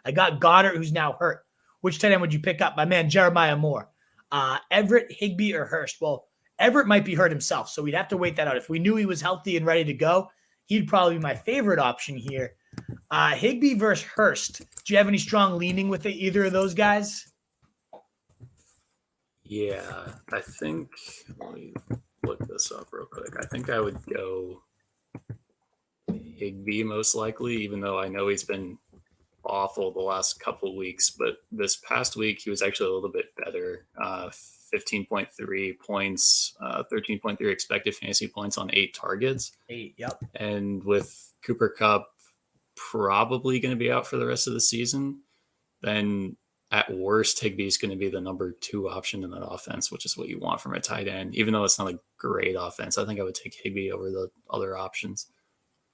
I got Goddard, who's now hurt. Which tight end would you pick up? My man, Jeremiah Moore. Everett, Higbee, or Hurst? Well, Everett might be hurt himself, so we'd have to wait that out. If we knew he was healthy and ready to go, he'd probably be my favorite option here. Higbee versus Hurst. Do you have any strong leaning with either of those guys? Yeah, I think, let me look this up real quick. I think I would go Higbee most likely, even though I know he's been awful the last couple weeks. But this past week, he was actually a little bit better. 15.3 points, 13.3 expected fantasy points on 8 targets. 8, yep. And with Cooper Kupp probably going to be out for the rest of the season, then at worst, Higbee's going to be the number 2 option in that offense, which is what you want from a tight end. Even though it's not a great offense, I think I would take Higbee over the other options.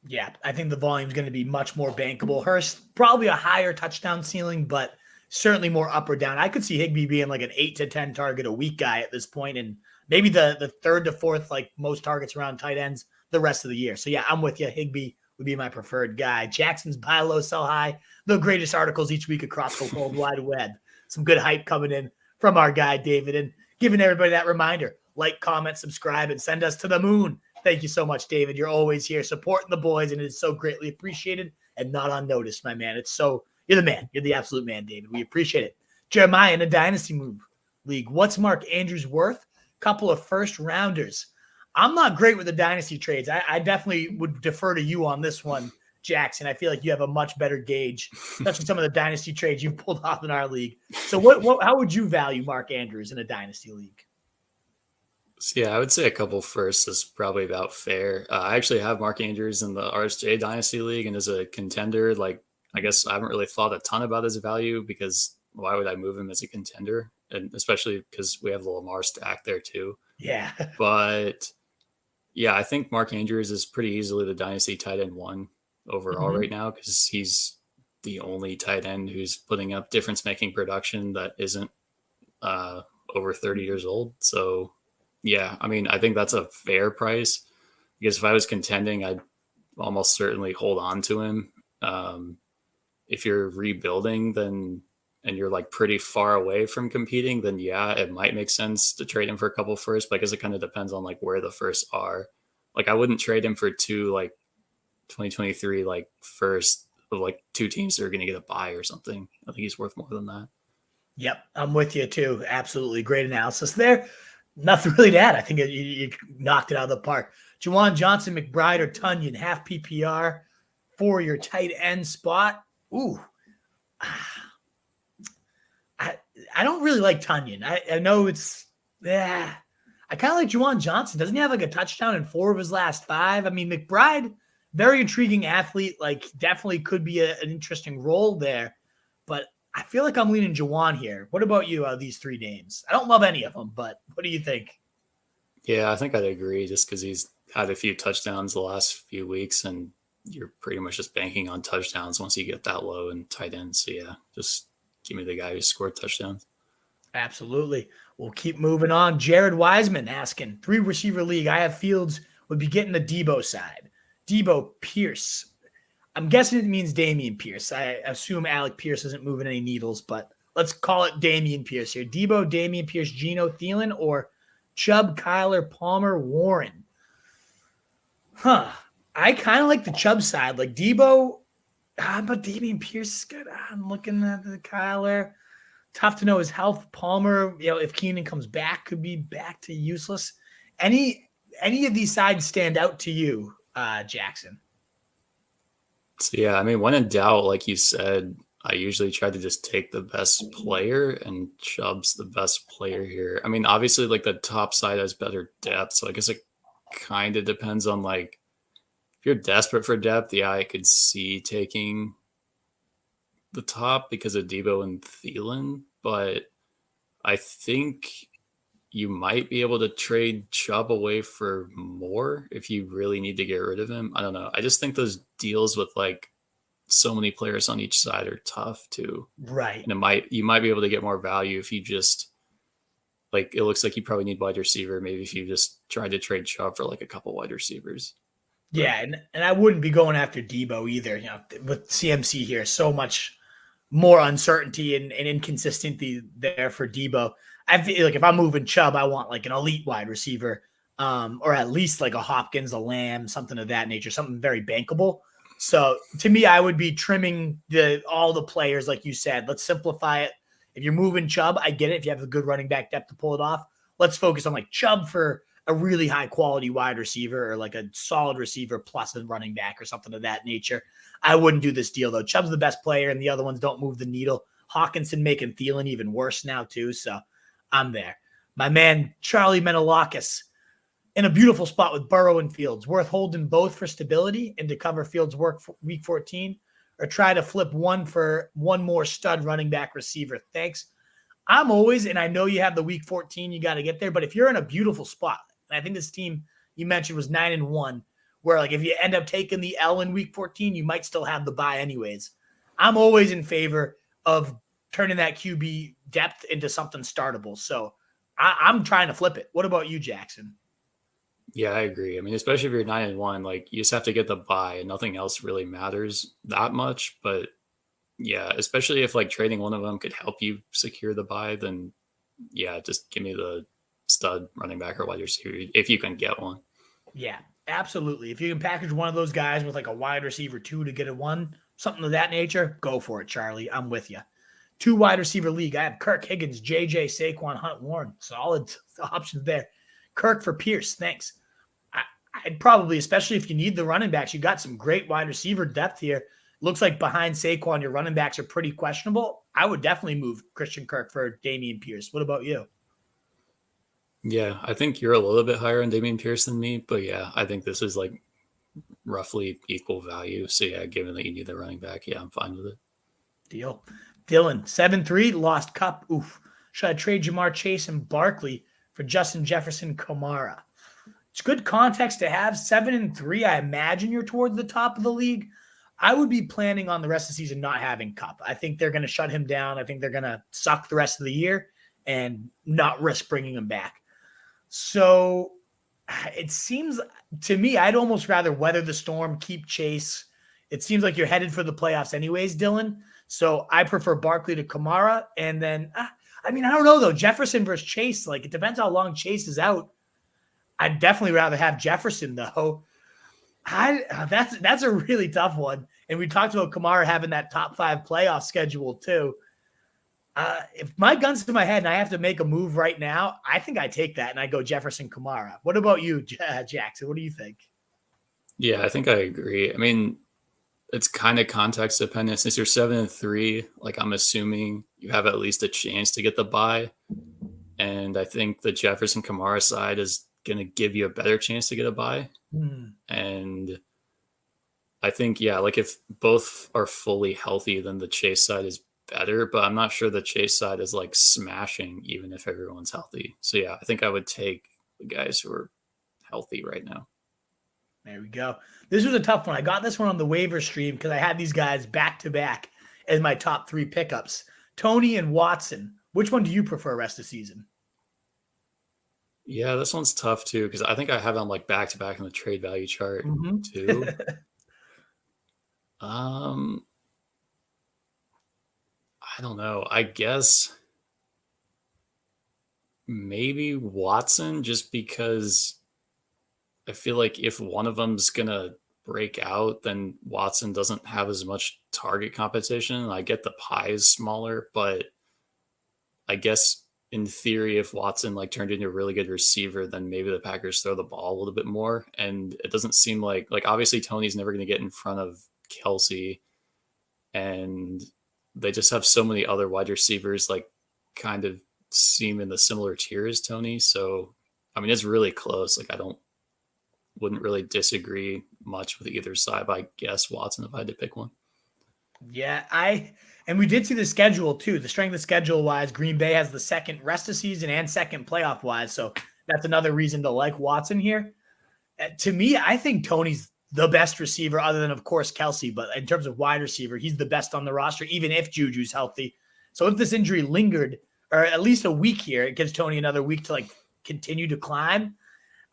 Yeah, I think the volume is going to be much more bankable. Hurst, probably a higher touchdown ceiling, but certainly more up or down. I could see Higbee being like an 8 to 10 target a week guy at this point, and maybe the 3rd to 4th, like most targets around tight ends the rest of the year. So yeah, I'm with you. Higbee would be my preferred guy. Jackson's buy low, sell high. The greatest articles each week across the World Wide Web. Some good hype coming in from our guy, David, and giving everybody that reminder. Like, comment, subscribe, and send us to the moon. Thank you so much, David. You're always here supporting the boys, and it's so greatly appreciated and not unnoticed, my man. You're the man. You're the absolute man, David. We appreciate it. Jeremiah, in a dynasty move league, what's Mark Andrews worth? Couple of first rounders. I'm not great with the dynasty trades. I definitely would defer to you on this one, Jackson. I feel like you have a much better gauge, especially some of the dynasty trades you've pulled off in our league. So how would you value Mark Andrews in a dynasty league? So yeah, I would say a couple firsts is probably about fair. I actually have Mark Andrews in the RSJ Dynasty League, and as a contender, like, I guess I haven't really thought a ton about his value because why would I move him as a contender? And especially because we have the Lamar stack there too. Yeah. But yeah, I think Mark Andrews is pretty easily the Dynasty tight end 1 overall right now because he's the only tight end who's putting up difference-making production that isn't over 30 years old. So yeah, I mean, I think that's a fair price because if I was contending, I'd almost certainly hold on to him. If you're rebuilding, and you're like pretty far away from competing, then yeah, it might make sense to trade him for a couple firsts, but I guess it kind of depends on like where the firsts are. Like I wouldn't trade him for 2 like 2023 like first of like 2 teams that are going to get a bye or something. I think he's worth more than that. Yep, I'm with you too. Absolutely great analysis there. Nothing really to add. I think you knocked it out of the park. Juwan Johnson, McBride, or Tunyon, half PPR for your tight end spot. Ooh. I don't really like Tunyon. I know it's I kind of like Juwan Johnson. Doesn't he have like a touchdown in 4 of his last 5? I mean, McBride, very intriguing athlete, like definitely could be an interesting role there. But I feel like I'm leaning Juwan here. What about you, these 3 names? I don't love any of them, but what do you think? Yeah, I think I'd agree just because he's had a few touchdowns the last few weeks, and you're pretty much just banking on touchdowns once you get that low in tight ends. So yeah, just give me the guy who scored touchdowns. Absolutely. We'll keep moving on. Jared Wiseman asking, 3 receiver league. I have Fields would be getting the Debo side. Debo, Pierce. I'm guessing it means Damian Pierce. I assume Alec Pierce isn't moving any needles, but let's call it Damian Pierce here. Debo, Damian Pierce, Geno, Thielen, or Chubb, Kyler, Palmer, Warren. I kind of like the Chubb side. Like Debo, but Damian Pierce is good. I'm looking at the Kyler. Tough to know his health. Palmer, if Keenan comes back, could be back to useless. Any of these sides stand out to you, Jackson? So yeah, I mean, when in doubt, like you said, I usually try to just take the best player, and Chubb's the best player here. I mean, obviously, like the top side has better depth, so I guess it kind of depends on like if you're desperate for depth. Yeah, I could see taking the top because of Debo and Thielen, but I think you might be able to trade Chubb away for more if you really need to get rid of him. I don't know. I just think those deals with like so many players on each side are tough too. Right. And you might be able to get more value if you just like, it looks like you probably need wide receiver. Maybe if you just tried to trade Chubb for like a couple wide receivers. Yeah, and I wouldn't be going after Debo either. With CMC here, so much more uncertainty and inconsistency there for Debo. I feel like if I'm moving Chubb, I want like an elite wide receiver, or at least like a Hopkins, a Lamb, something of that nature, something very bankable. So to me, I would be trimming all the players, like you said. Let's simplify it. If you're moving Chubb, I get it. If you have a good running back depth to pull it off, let's focus on like Chubb for a really high quality wide receiver or like a solid receiver plus a running back or something of that nature. I wouldn't do this deal though. Chubb's the best player and the other ones don't move the needle. Hawkinson making Thielen even worse now too. So I'm there. My man, Charlie Menelakis, in a beautiful spot with Burrow and Fields, worth holding both for stability and to cover Fields' work for week 14, or try to flip one for one more stud running back receiver. Thanks. I'm always, and I know you have the week 14, you got to get there, but if you're in a beautiful spot, and I think this team you mentioned was 9-1, where like if you end up taking the L in week 14, you might still have the bye anyways. I'm always in favor of turning that QB depth into something startable. So I'm trying to flip it. What about you, Jackson? Yeah, I agree. I mean, especially if you're 9-1, like you just have to get the bye and nothing else really matters that much. But yeah, especially if like trading one of them could help you secure the bye, then yeah, just give me the stud running back or wide receiver if you can get one. Yeah, absolutely. If you can package one of those guys with like a wide receiver 2 to get a 1, something of that nature, go for it, Charlie. I'm with you. 2 wide receiver league. I have Kirk, Higgins, JJ, Saquon, Hunt, Warren. Solid options there. Kirk for Pierce. Thanks. I'd probably, especially if you need the running backs, you got some great wide receiver depth here. Looks like behind Saquon, your running backs are pretty questionable. I would definitely move Christian Kirk for Dameon Pierce. What about you? Yeah, I think you're a little bit higher on Dameon Pierce than me, but yeah, I think this is like roughly equal value. So yeah, given that you need the running back, yeah, I'm fine with it. Deal. Dylan, 7-3, lost Cup. Oof. Should I trade Jamar Chase and Barkley for Justin Jefferson Kamara? It's good context to have. 7-3, I imagine you're towards the top of the league. I would be planning on the rest of the season not having Cup. I think they're going to shut him down. I think they're going to suck the rest of the year and not risk bringing him back. So it seems to me, I'd almost rather weather the storm, keep Chase. It seems like you're headed for the playoffs anyways, Dylan. So I prefer Barkley to Kamara. And then, I don't know, though. Jefferson versus Chase, like it depends how long Chase is out. I'd definitely rather have Jefferson, though. That's a really tough one. And we talked about Kamara having that top 5 playoff schedule, too. If my gun's to my head and I have to make a move right now, I think I take that and I go Jefferson Kamara. What about you, Jackson? What do you think? Yeah, I think I agree. I mean, it's kind of context dependent. Since you're 7-3, like I'm assuming you have at least a chance to get the bye. And I think the Jefferson Kamara side is going to give you a better chance to get a bye. And I think, yeah, like if both are fully healthy, then the Chase side is better, but I'm not sure the Chase side is like smashing even if everyone's healthy. So yeah, I think I would take the guys who are healthy right now. There we go. This was a tough one. I got this one on the waiver stream because I had these guys back to back as my top 3 pickups. Tony and Watson. Which one do you prefer rest of the season? Yeah, this one's tough too because I think I have them like back to back in the trade value chart too. I don't know. I guess maybe Watson, just because I feel like if one of them's gonna break out, then Watson doesn't have as much target competition. I get the pie is smaller, but I guess in theory, if Watson like turned into a really good receiver, then maybe the Packers throw the ball a little bit more. And it doesn't seem like obviously Tony's never going to get in front of Kelsey, and they just have so many other wide receivers like kind of seem in the similar tier as Tony. So I mean, it's really close. Like wouldn't really disagree much with either side, but I guess Watson if I had to pick one. Yeah, and we did see the schedule too. The strength of schedule wise, Green Bay has the second rest of season and second playoff wise. So that's another reason to like Watson here. To me, I think Tony's the best receiver other than, of course, Kelsey. But in terms of wide receiver, he's the best on the roster, even if Juju's healthy. So if this injury lingered, or at least a week here, it gives Tony another week to like continue to climb.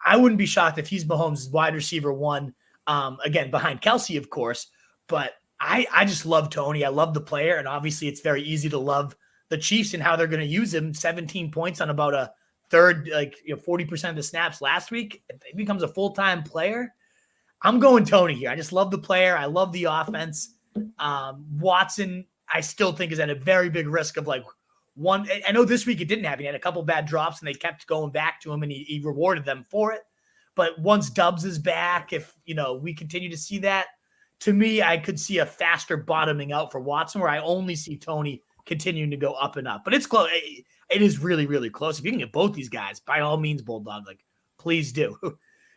I wouldn't be shocked if he's Mahomes' wide receiver 1 Again, behind Kelsey, of course. But I just love Tony. I love the player. And obviously, it's very easy to love the Chiefs and how they're going to use him. 17 points on about a third, 40% of the snaps last week. If he becomes a full-time player, I'm going Tony here. I just love the player. I love the offense. Watson, I still think, is at a very big risk of one. I know this week it didn't happen. He had a couple bad drops and they kept going back to him and he rewarded them for it. But once Dubs is back, if we continue to see that, to me, I could see a faster bottoming out for Watson where I only see Tony continuing to go up and up. But it's close. It is really, really close. If you can get both these guys, by all means, Bulldog, please do.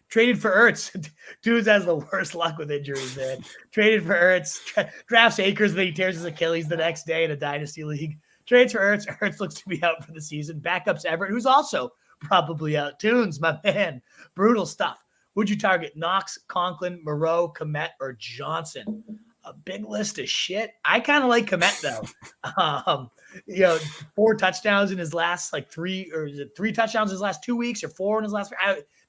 Traded for Ertz. Dude has the worst luck with injuries, man. Traded for Ertz. Drafts Akers, then he tears his Achilles the next day in a dynasty league. Trades for Ertz. Ertz looks to be out for the season. Backups Everett, who's also probably out. Tunes, my man. Brutal stuff. Would you target Knox, Conklin, Moreau, Komet, or Johnson? A big list of shit. I kind of like Komet, though. 4 touchdowns in his last three touchdowns in his last 2 weeks or 4 in his last.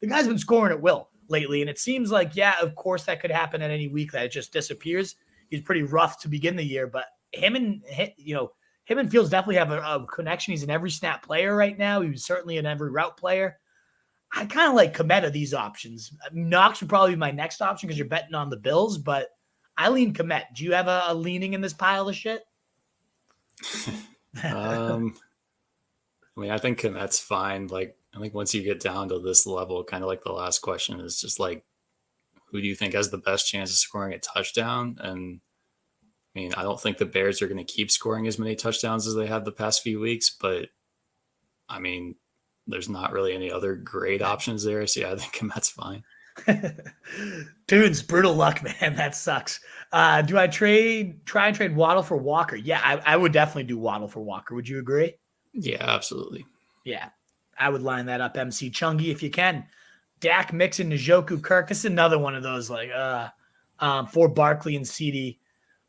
The guy's been scoring at will lately, and it seems of course that could happen at any week that it just disappears. He's pretty rough to begin the year, but him and Fields definitely have a connection. He's an every snap player right now. He was certainly an every route player. I kind of like Komet of these options. Knox would probably be my next option because you're betting on the Bills, but I lean Komet. Do you have a leaning in this pile of shit? I mean, I think Komet's fine. I think once you get down to this level, kind of like the last question is just who do you think has the best chance of scoring a touchdown? And I mean, I don't think the Bears are going to keep scoring as many touchdowns as they have the past few weeks, but I mean, there's not really any other great options there. So yeah, I think Komet's fine. Dude's brutal luck, man. That sucks. Do I try and trade Waddle for Walker? Yeah, I would definitely do Waddle for Walker. Would you agree? Yeah, absolutely. Yeah, I would line that up. MC Chungy, if you can. Dak, Mixon, Njoku, Kirk. This is another one of those for Barkley and CD.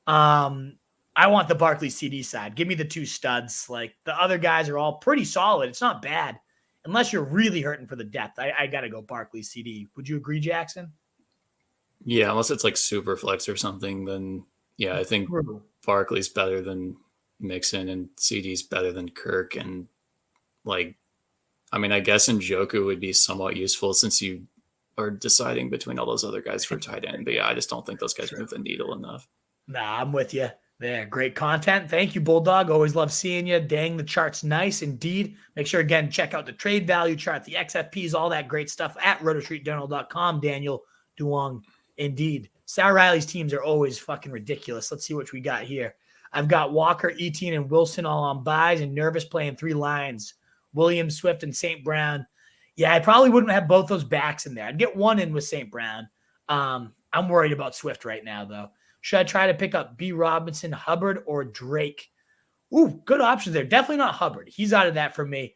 I want the Barkley CD side. Give me the 2 studs. The other guys are all pretty solid. It's not bad. Unless you're really hurting for the depth, I got to go Barkley CD. Would you agree, Jackson? Yeah, unless it's super flex or something, then yeah, I think Barkley's better than Mixon and CD's better than Kirk. And I mean, I guess Njoku would be somewhat useful since you are deciding between all those other guys for tight end. But yeah, I just don't think those guys move the needle enough. Nah, I'm with you. There, great content. Thank you, Bulldog. Always love seeing you. Dang, the chart's nice indeed. Make sure, again, check out the trade value chart, the XFPs, all that great stuff at rotostreetjournal.com. Daniel Duong, indeed. Sarah Riley's teams are always fucking ridiculous. Let's see what we got here. I've got Walker, Etienne, and Wilson all on buys and Nervous playing 3 lines. Williams, Swift, and St. Brown. Yeah, I probably wouldn't have both those backs in there. I'd get one in with St. Brown. I'm worried about Swift right now, though. Should I try to pick up B. Robinson, Hubbard, or Drake? Ooh, good options there. Definitely not Hubbard. He's out of that for me.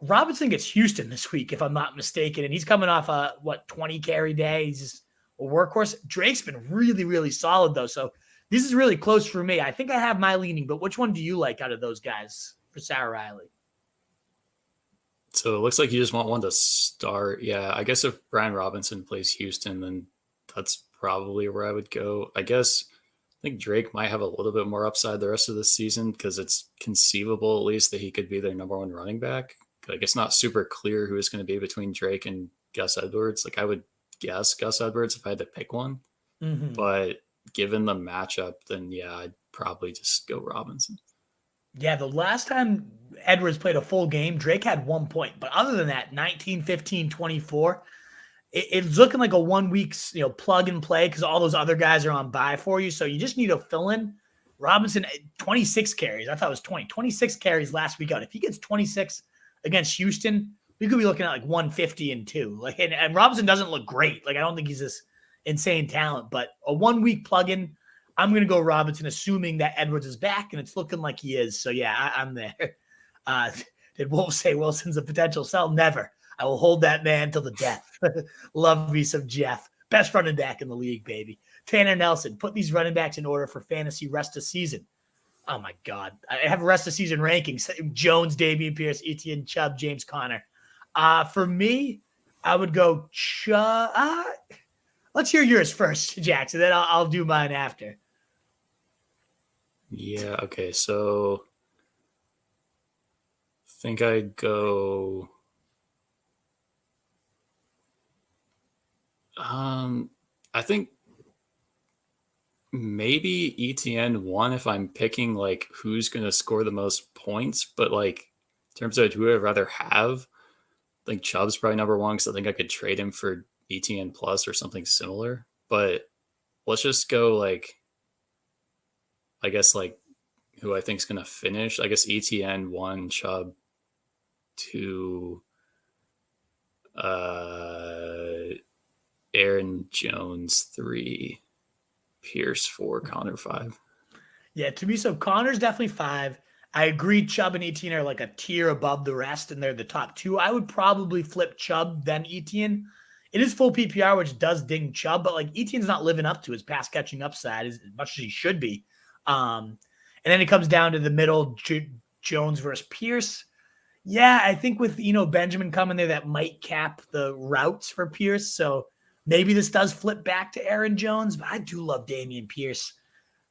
Robinson gets Houston this week, if I'm not mistaken, and he's coming off a 20 carry day. He's just a workhorse. Drake's been really, really solid, though, so this is really close for me. I think I have my leaning, but which one do you like out of those guys for Sarah Riley? So it looks like you just want one to start. Yeah, I guess if Brian Robinson plays Houston, then that's probably where I would go. I think Drake might have a little bit more upside the rest of the season because it's conceivable at least that he could be their number 1 running back. It's not super clear who it's going to be between Drake and Gus Edwards. I would guess Gus Edwards if I had to pick one. Mm-hmm. But given the matchup, then yeah, I'd probably just go Robinson. Yeah, the last time Edwards played a full game, Drake had 1 point. But other than that, 19, 15, 24, it's looking like a 1 week, plug and play because all those other guys are on bye for you. So you just need to fill in. Robinson, 26 carries. I thought it was 20. 26 carries last week out. If he gets 26 against Houston, we could be looking at 150 and 2. And Robinson doesn't look great. I don't think he's this insane talent, but a 1 week plug-in, I'm going to go Robinson, assuming that Edwards is back, and it's looking like he is. So yeah, I'm there. Did Wolf say Wilson's a potential sell? Never. I will hold that man till the death. Love me some Jeff. Best running back in the league, baby. Tanner Nelson, put these running backs in order for fantasy rest of season. Oh, my God. I have rest of season rankings. Jones, Dameon Pierce, Etienne, Chubb, James Conner. For me, I would go Let's hear yours first, Jackson. Then I'll do mine after. Yeah. Okay. So I think I'd go. I think maybe ETN one if I'm picking like who's going to score the most points, but like in terms of who I'd rather have, I think Chubb's probably number one because I think I could trade him for ETN plus or something similar. But let's just go like, I guess like who I think is going to finish. I guess ETN one, Chubb two, Aaron Jones three, Pierce four, Connor five. Yeah, to me, so Connor's definitely 5. I agree. Chubb and Etienne are like a tier above the rest, and they're the top 2. I would probably flip Chubb then Etienne. It is full PPR, which does ding Chubb, but like Etienne's not living up to his pass catching upside as much as he should be. And then it comes down to the middle, Jones versus Pierce. Yeah, I think with Benjamin coming there, that might cap the routes for Pierce. So maybe this does flip back to Aaron Jones, but I do love Damian Pierce.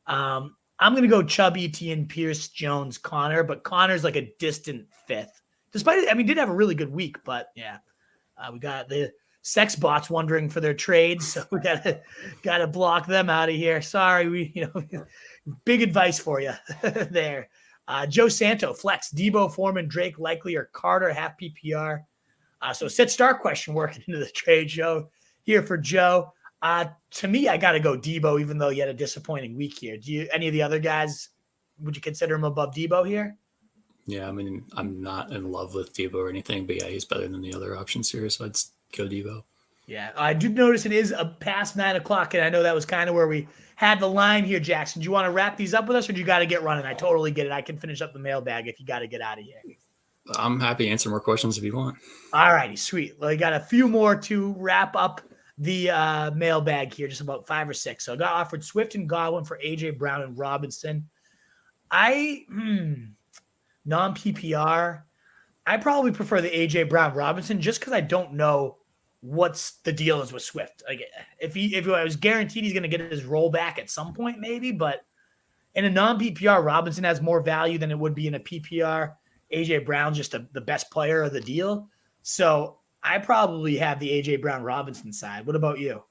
I'm going to go Chubb, Etienne, Pierce, Jones, Connor, but Connor's like a distant 5th. Despite it, I mean, did have a really good week, but yeah, we got the sex bots wondering for their trades, so we gotta block them out of here. Sorry, big advice for you there. Joe Santo, flex, Debo, Foreman, Drake, Likely, or Carter, half PPR. So sit start question working into the trade show here for Joe. To me, I got to go Debo, even though you had a disappointing week here. Any of the other guys, would you consider him above Debo here? Yeah, I mean, I'm not in love with Debo or anything, but yeah, he's better than the other options here, so I'd go Debo. Yeah, I do notice it is past 9 o'clock, and I know that was kind of where we had the line here, Jackson. Do you want to wrap these up with us, or do you got to get running? I totally get it. I can finish up the mailbag if you got to get out of here. I'm happy to answer more questions if you want. All righty, sweet. Well, we got a few more to wrap up the mailbag here, just about 5 or 6. So I got offered Swift and Godwin for AJ Brown and Robinson. Non-PPR, I probably prefer the AJ Brown Robinson just because I don't know what's the deal is with Swift. Like if I was guaranteed he's going to get his roll back at some point, maybe, but in a non-PPR, Robinson has more value than it would be in a PPR. AJ Brown's just the best player of the deal. So I probably have the AJ Brown Robinson side. What about you?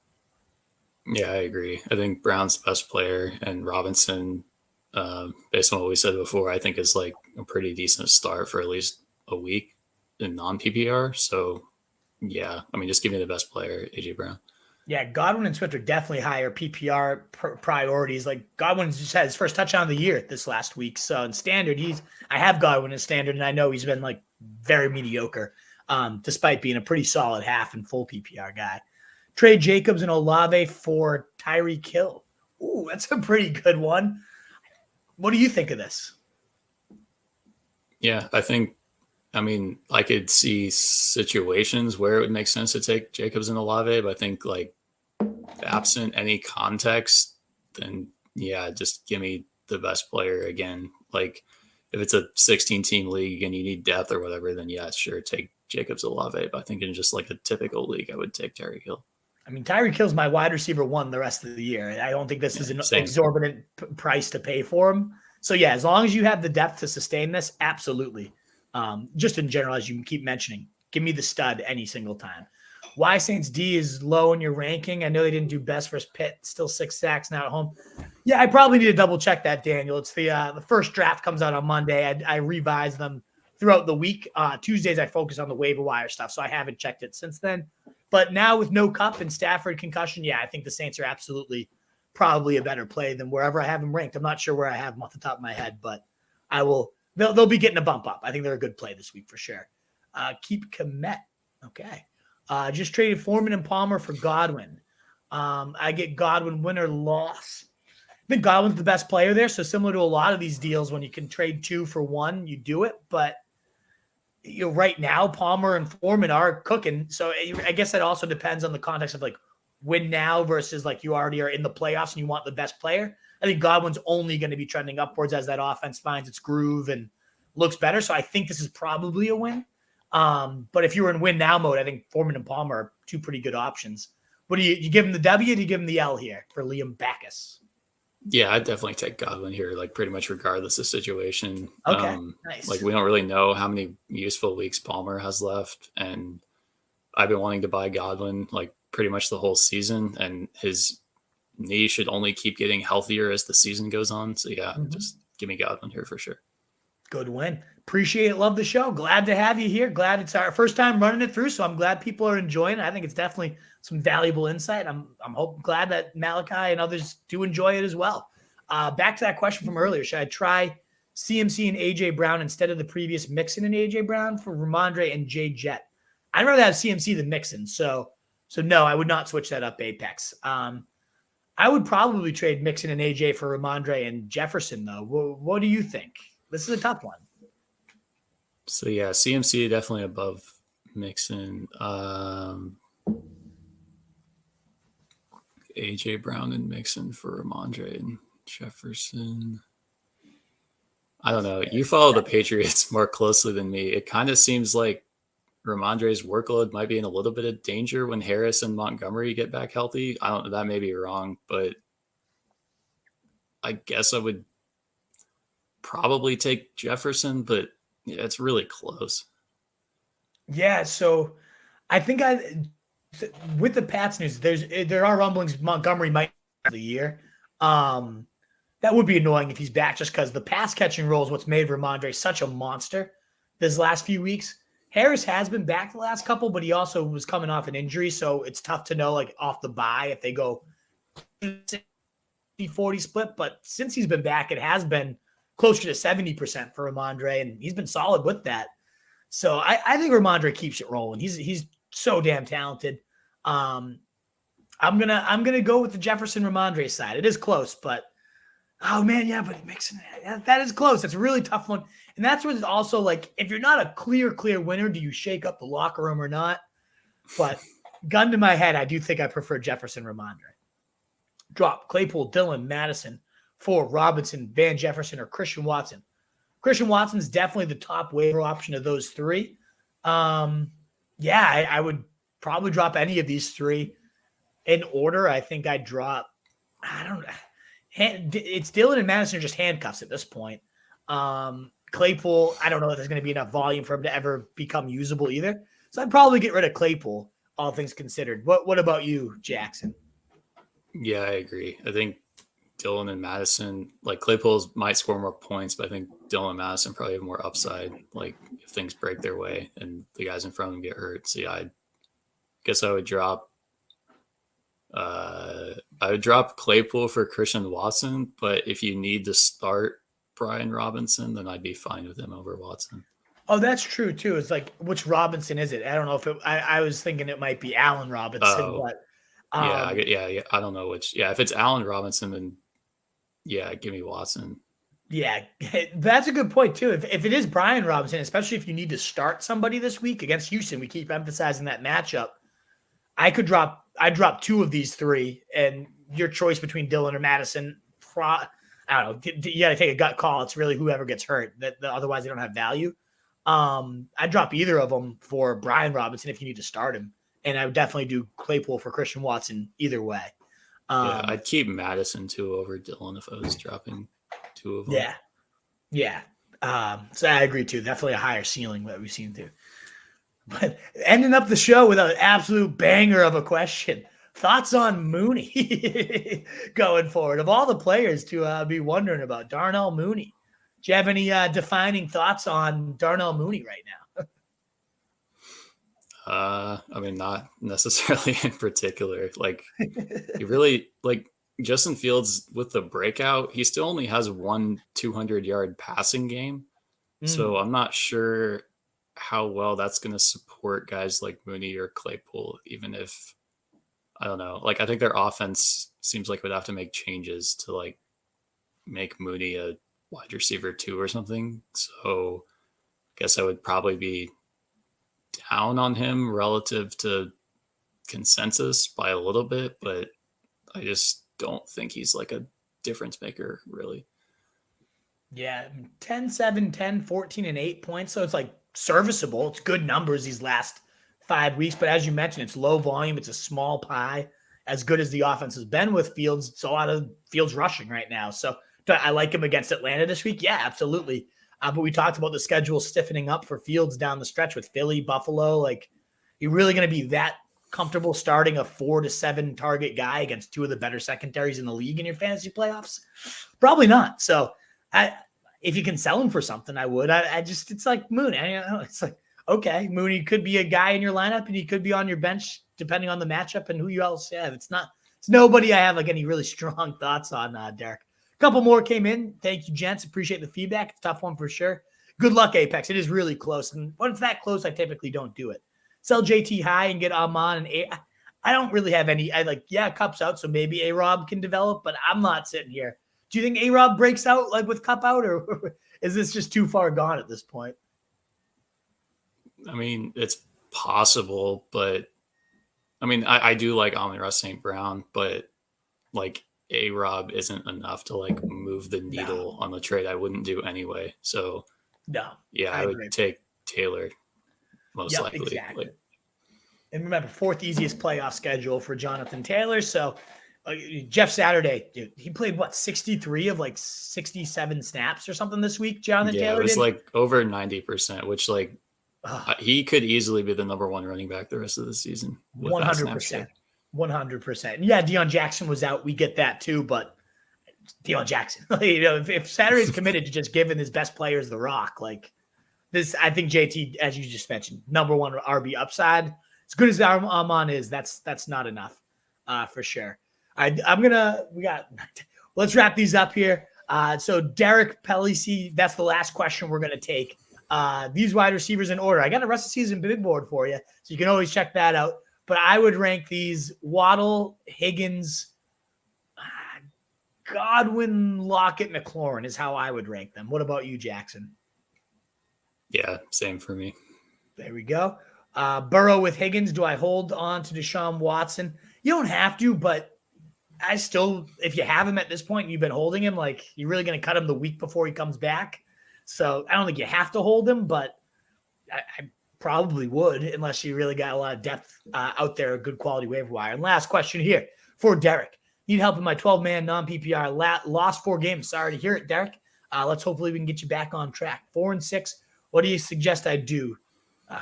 Yeah, I agree. I think Brown's the best player, and Robinson, based on what we said before, I think is like a pretty decent start for at least a week in non-PPR. So yeah, I mean, just give me the best player, AJ Brown. Yeah, Godwin and Swift are definitely higher PPR priorities. Like Godwin just had his first touchdown of the year this last week. So in standard, I have Godwin in standard, and I know he's been like very mediocre, despite being a pretty solid half and full PPR guy. Trade Jacobs and Olave for Tyreek Hill. Ooh, that's a pretty good one. What do you think of this? Yeah, I mean, I could see situations where it would make sense to take Jacobs and Olave, but I think like absent any context, then yeah, just give me the best player again. Like if it's a 16-team league and you need depth or whatever, then yeah, sure, take Jacobs Olave. But I think in just like a typical league, I would take Tyreek Hill. I mean, Tyreek Hill's my wide receiver 1 the rest of the year. I don't think this is an exorbitant price to pay for him. So yeah, as long as you have the depth to sustain this, absolutely. Just in general, as you keep mentioning, give me the stud any single time. Why Saints D is low in your ranking. I know they didn't do best versus Pitt. Still 6 sacks now at home. Yeah, I probably need to double check that, Daniel. It's the first draft comes out on Monday. I revise them throughout the week. Tuesdays I focus on the waiver wire stuff, so I haven't checked it since then. But now with no Cup and Stafford concussion, yeah, I think the Saints are absolutely probably a better play than wherever I have them ranked. I'm not sure where I have them off the top of my head, but I will. They'll be getting a bump up. I think they're a good play this week for sure. Keep Komet. Okay. Just traded Foreman and Palmer for Godwin. I get Godwin win or loss. I think Godwin's the best player there. So similar to a lot of these deals, when you can trade 2 for 1, you do it. But right now, Palmer and Foreman are cooking. So I guess that also depends on the context of like win now versus like you already are in the playoffs and you want the best player. I think Godwin's only going to be trending upwards as that offense finds its groove and looks better. So I think this is probably a win. But if you were in win now mode, I think Foreman and Palmer are 2 pretty good options. What do you give him the W? Or do you give him the L here for Liam Backus? Yeah, I'd definitely take Godwin here, like pretty much regardless of situation. Okay, nice. Like we don't really know how many useful weeks Palmer has left, and I've been wanting to buy Godwin like pretty much the whole season, and his knee should only keep getting healthier as the season goes on. So yeah, just give me Godwin here for sure. Good win. Appreciate it. Love the show. Glad to have you here. Glad it's our first time running it through, so I'm glad people are enjoying it. I think it's definitely some valuable insight. I'm glad that Malachi and others do enjoy it as well. Back to that question from earlier. Should I try CMC and AJ Brown instead of the previous Mixon and AJ Brown for Ramondre and Jay Jet? I'd rather have CMC than Mixon. So no, I would not switch that up, Apex. I would probably trade Mixon and AJ for Ramondre and Jefferson, though. What do you think? This is a tough one. So yeah, CMC definitely above Mixon. AJ Brown and Mixon for Ramondre and Jefferson. I don't know. You follow the Patriots more closely than me. It kind of seems like Ramondre's workload might be in a little bit of danger when Harris and Montgomery get back healthy. I don't know. That may be wrong, but I guess I would probably take Jefferson, but yeah, it's really close. Yeah, so I think with the Pats news, there are rumblings Montgomery might be the year. That would be annoying if he's back, just because the pass catching role is what's made Ramondre such a monster this last few weeks. Harris has been back the last couple, but he also was coming off an injury, so it's tough to know, like, off the bye if they go 60-40 split. But since he's been back, it has been closer to 70% for Ramondre, and he's been solid with that. So I think Ramondre keeps it rolling. He's so damn talented. I'm gonna go with the Jefferson Ramondre side. It is close, but oh man, yeah, but Mixon, that is close. It's a really tough one. And that's what it's also like, if you're not a clear winner, do you shake up the locker room or not? But gun to my head, I do think I prefer Jefferson Ramondre. Drop Claypool, Dillon, Madison, for Robinson, Van Jefferson, or Christian Watson. Christian Watson's definitely the top waiver option of those three. Yeah, I would probably drop any of these three in order. I think I'd drop, I don't know. It's Dillon and Madison are just handcuffs at this point. Claypool, I don't know if there's going to be enough volume for him to ever become usable either. So I'd probably get rid of Claypool, all things considered. What about you, Jackson? Yeah, I agree. I think Dillon and Madison, like Claypool might score more points, but I think Dillon and Madison probably have more upside, like if things break their way and the guys in front of them get hurt. So yeah, I guess I would drop Claypool for Christian Watson, but if you need to start Brian Robinson, then I'd be fine with him over Watson. Oh, that's true too. It's like, which Robinson is it? I don't know if I was thinking it might be Allen Robinson, but yeah. I don't know which. Yeah, if it's Allen Robinson, then yeah, give me Watson. Yeah, that's a good point too. If it is Brian Robinson, especially if you need to start somebody this week against Houston, we keep emphasizing that matchup. I'd drop two of these three, and your choice between Dillon or Madison, I don't know. You got to take a gut call. It's really whoever gets hurt. Otherwise, they don't have value. I'd drop either of them for Brian Robinson if you need to start him, and I would definitely do Claypool for Christian Watson either way. Yeah, I'd keep Madison too over Dillon if I was dropping two of them. Yeah. So I agree too. Definitely a higher ceiling that we've seen too. But ending up the show with an absolute banger of a question. Thoughts on Mooney going forward? Of all the players to be wondering about, Darnell Mooney. Do you have any defining thoughts on Darnell Mooney right now? I mean, not necessarily in particular. Like, you really, like, Justin Fields with the breakout, he still only has one 200-yard passing game. So I'm not sure how well that's going to support guys like Mooney or Claypool, even if, I don't know. Like, I think their offense seems like it would have to make changes to, like, make Mooney a wide receiver 2 or something. So I guess I would probably be down on him relative to consensus by a little bit, but I just don't think he's like a difference maker, really. Yeah, 10, 7, 10, 14, and 8 points. So it's like serviceable. It's good numbers these last 5 weeks. But as you mentioned, it's low volume. It's a small pie. as good as the offense has been with Fields, it's a lot of Fields rushing right now. So do I like him against Atlanta this week? Yeah, absolutely. But we talked about the schedule stiffening up for Fields down the stretch with Philly, Buffalo. Like, you're really going to be that comfortable starting a 4 to 7 target guy against two of the better secondaries in the league in your fantasy playoffs? Probably not. So if you can sell him for something, I would. It's like Mooney. It's like, okay, Mooney could be a guy in your lineup and he could be on your bench depending on the matchup and who you else have. It's nobody I have like any really strong thoughts on, Derek. A couple more came in. Thank you, gents. Appreciate the feedback. It's a tough one for sure. Good luck, Apex. It is really close. And when it's that close, I typically don't do it. Sell JT high and get Amon and I don't really have any. Cup's out, so maybe A-Rob can develop, but I'm not sitting here. Do you think A-Rob breaks out like with Cup out, or is this just too far gone at this point? I mean, it's possible, but I mean, I do like Amon-Ra St. Brown, but like A-Rob isn't enough to like move the needle on the trade. I wouldn't do anyway. So yeah, I would take Taylor most likely. Exactly. And remember, 4th easiest playoff schedule for Jonathan Taylor. So Jeff Saturday, dude, he played 63 of like 67 snaps or something this week. Jonathan Taylor, it was like over 90%, which like he could easily be the number 1 running back the rest of the season. 100%. 100%. Yeah, Deion Jackson was out. We get that too, but Deion Jackson, if Saturday's committed to just giving his best players the rock, like this, I think JT, as you just mentioned, number 1 RB upside. As good as Amon is, that's not enough for sure. Let's wrap these up here. So Derek Pelisi, that's the last question we're going to take. These wide receivers in order. I got a rest of season big board for you, so you can always check that out. But I would rank these Waddle, Higgins, Godwin, Lockett, McLaurin is how I would rank them. What about you, Jackson? Yeah, same for me. There we go. Burrow with Higgins. Do I hold on to Deshaun Watson? You don't have to, but I still, if you have him at this point and you've been holding him, like, you're really going to cut him the week before he comes back. So I don't think you have to hold him, but I probably would, unless you really got a lot of depth out there, a good quality waiver wire. And last question here for Derek. Need help in my 12-man non-PPR. Lost 4 games. Sorry to hear it, Derek. Let's hopefully we can get you back on track. 4-6. What do you suggest I do?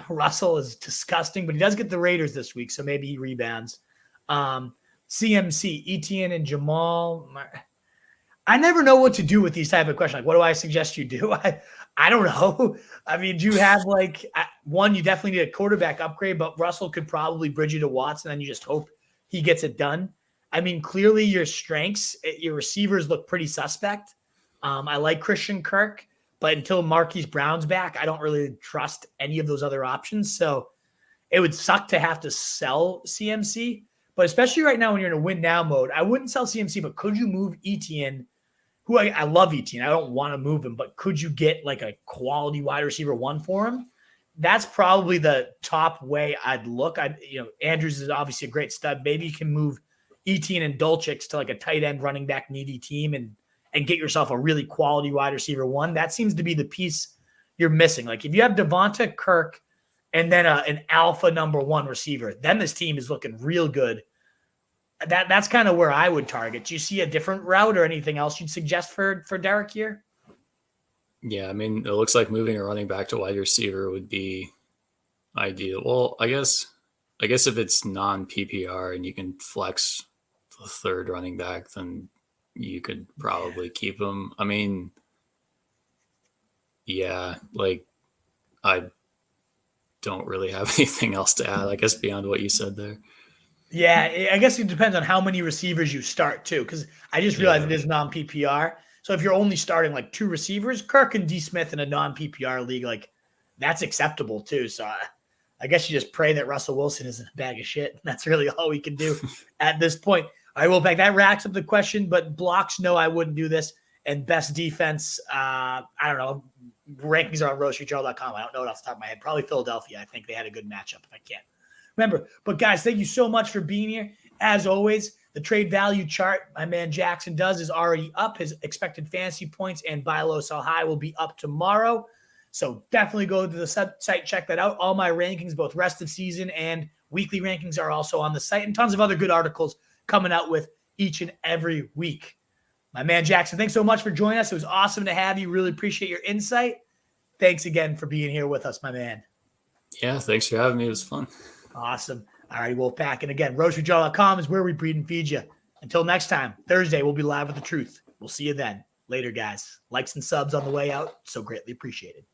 Russell is disgusting, but he does get the Raiders this week, so maybe he rebounds. CMC, Etienne, and Jamal. I never know what to do with these type of questions. Like, what do I suggest you do? I don't know. I mean, do you have like one? You definitely need a quarterback upgrade, but Russell could probably bridge you to Watson, and you just hope he gets it done. I mean, clearly your strengths, your receivers look pretty suspect. I like Christian Kirk, but until Marquise Brown's back, I don't really trust any of those other options. So it would suck to have to sell CMC. But especially right now when you're in a win now mode, I wouldn't sell CMC, but could you move Etienne, who I love Etienne. I don't want to move him, but could you get like a quality wide receiver 1 for him? That's probably the top way I'd look. Andrews is obviously a great stud. Maybe you can move Etienne and Dulcich to like a tight end running back needy team and get yourself a really quality wide receiver 1. That seems to be the piece you're missing. Like if you have Devonta, Kirk, and then an alpha number 1 receiver, then this team is looking real good. That's kind of where I would target. Do you see a different route or anything else you'd suggest for Derek here? Yeah, I mean, it looks like moving a running back to wide receiver would be ideal. Well, I guess if it's non-PPR and you can flex the 3rd running back, then you could probably keep him. I mean, yeah, like I don't really have anything else to add, I guess, beyond what you said there. Yeah, I guess it depends on how many receivers you start too, because I just realized it is non-PPR. So if you're only starting like 2 receivers, Kirk and D. Smith in a non-PPR league, like that's acceptable too. So I guess you just pray that Russell Wilson isn't a bag of shit. That's really all we can do at this point. All right, well, back that racks up the question, but blocks, no, I wouldn't do this. And best defense, I don't know. Rankings are on RoseReachAll.com. I don't know it off the top of my head. Probably Philadelphia. I think they had a good matchup if I can't remember. But guys, thank you so much for being here. As always, the trade value chart my man Jackson does is already up. His expected fantasy points and buy low, sell high will be up tomorrow. So definitely go to the site, check that out. All my rankings, both rest of season and weekly rankings, are also on the site, and tons of other good articles coming out with each and every week. My man Jackson, thanks so much for joining us. It was awesome to have you. Really appreciate your insight. Thanks again for being here with us, my man. Yeah, thanks for having me. It was fun. Awesome. All right, Wolfpack. And again, roasterjaw.com is where we breed and feed you. Until next time, Thursday, we'll be live with the truth. We'll see you then. Later, guys. Likes and subs on the way out. So greatly appreciated.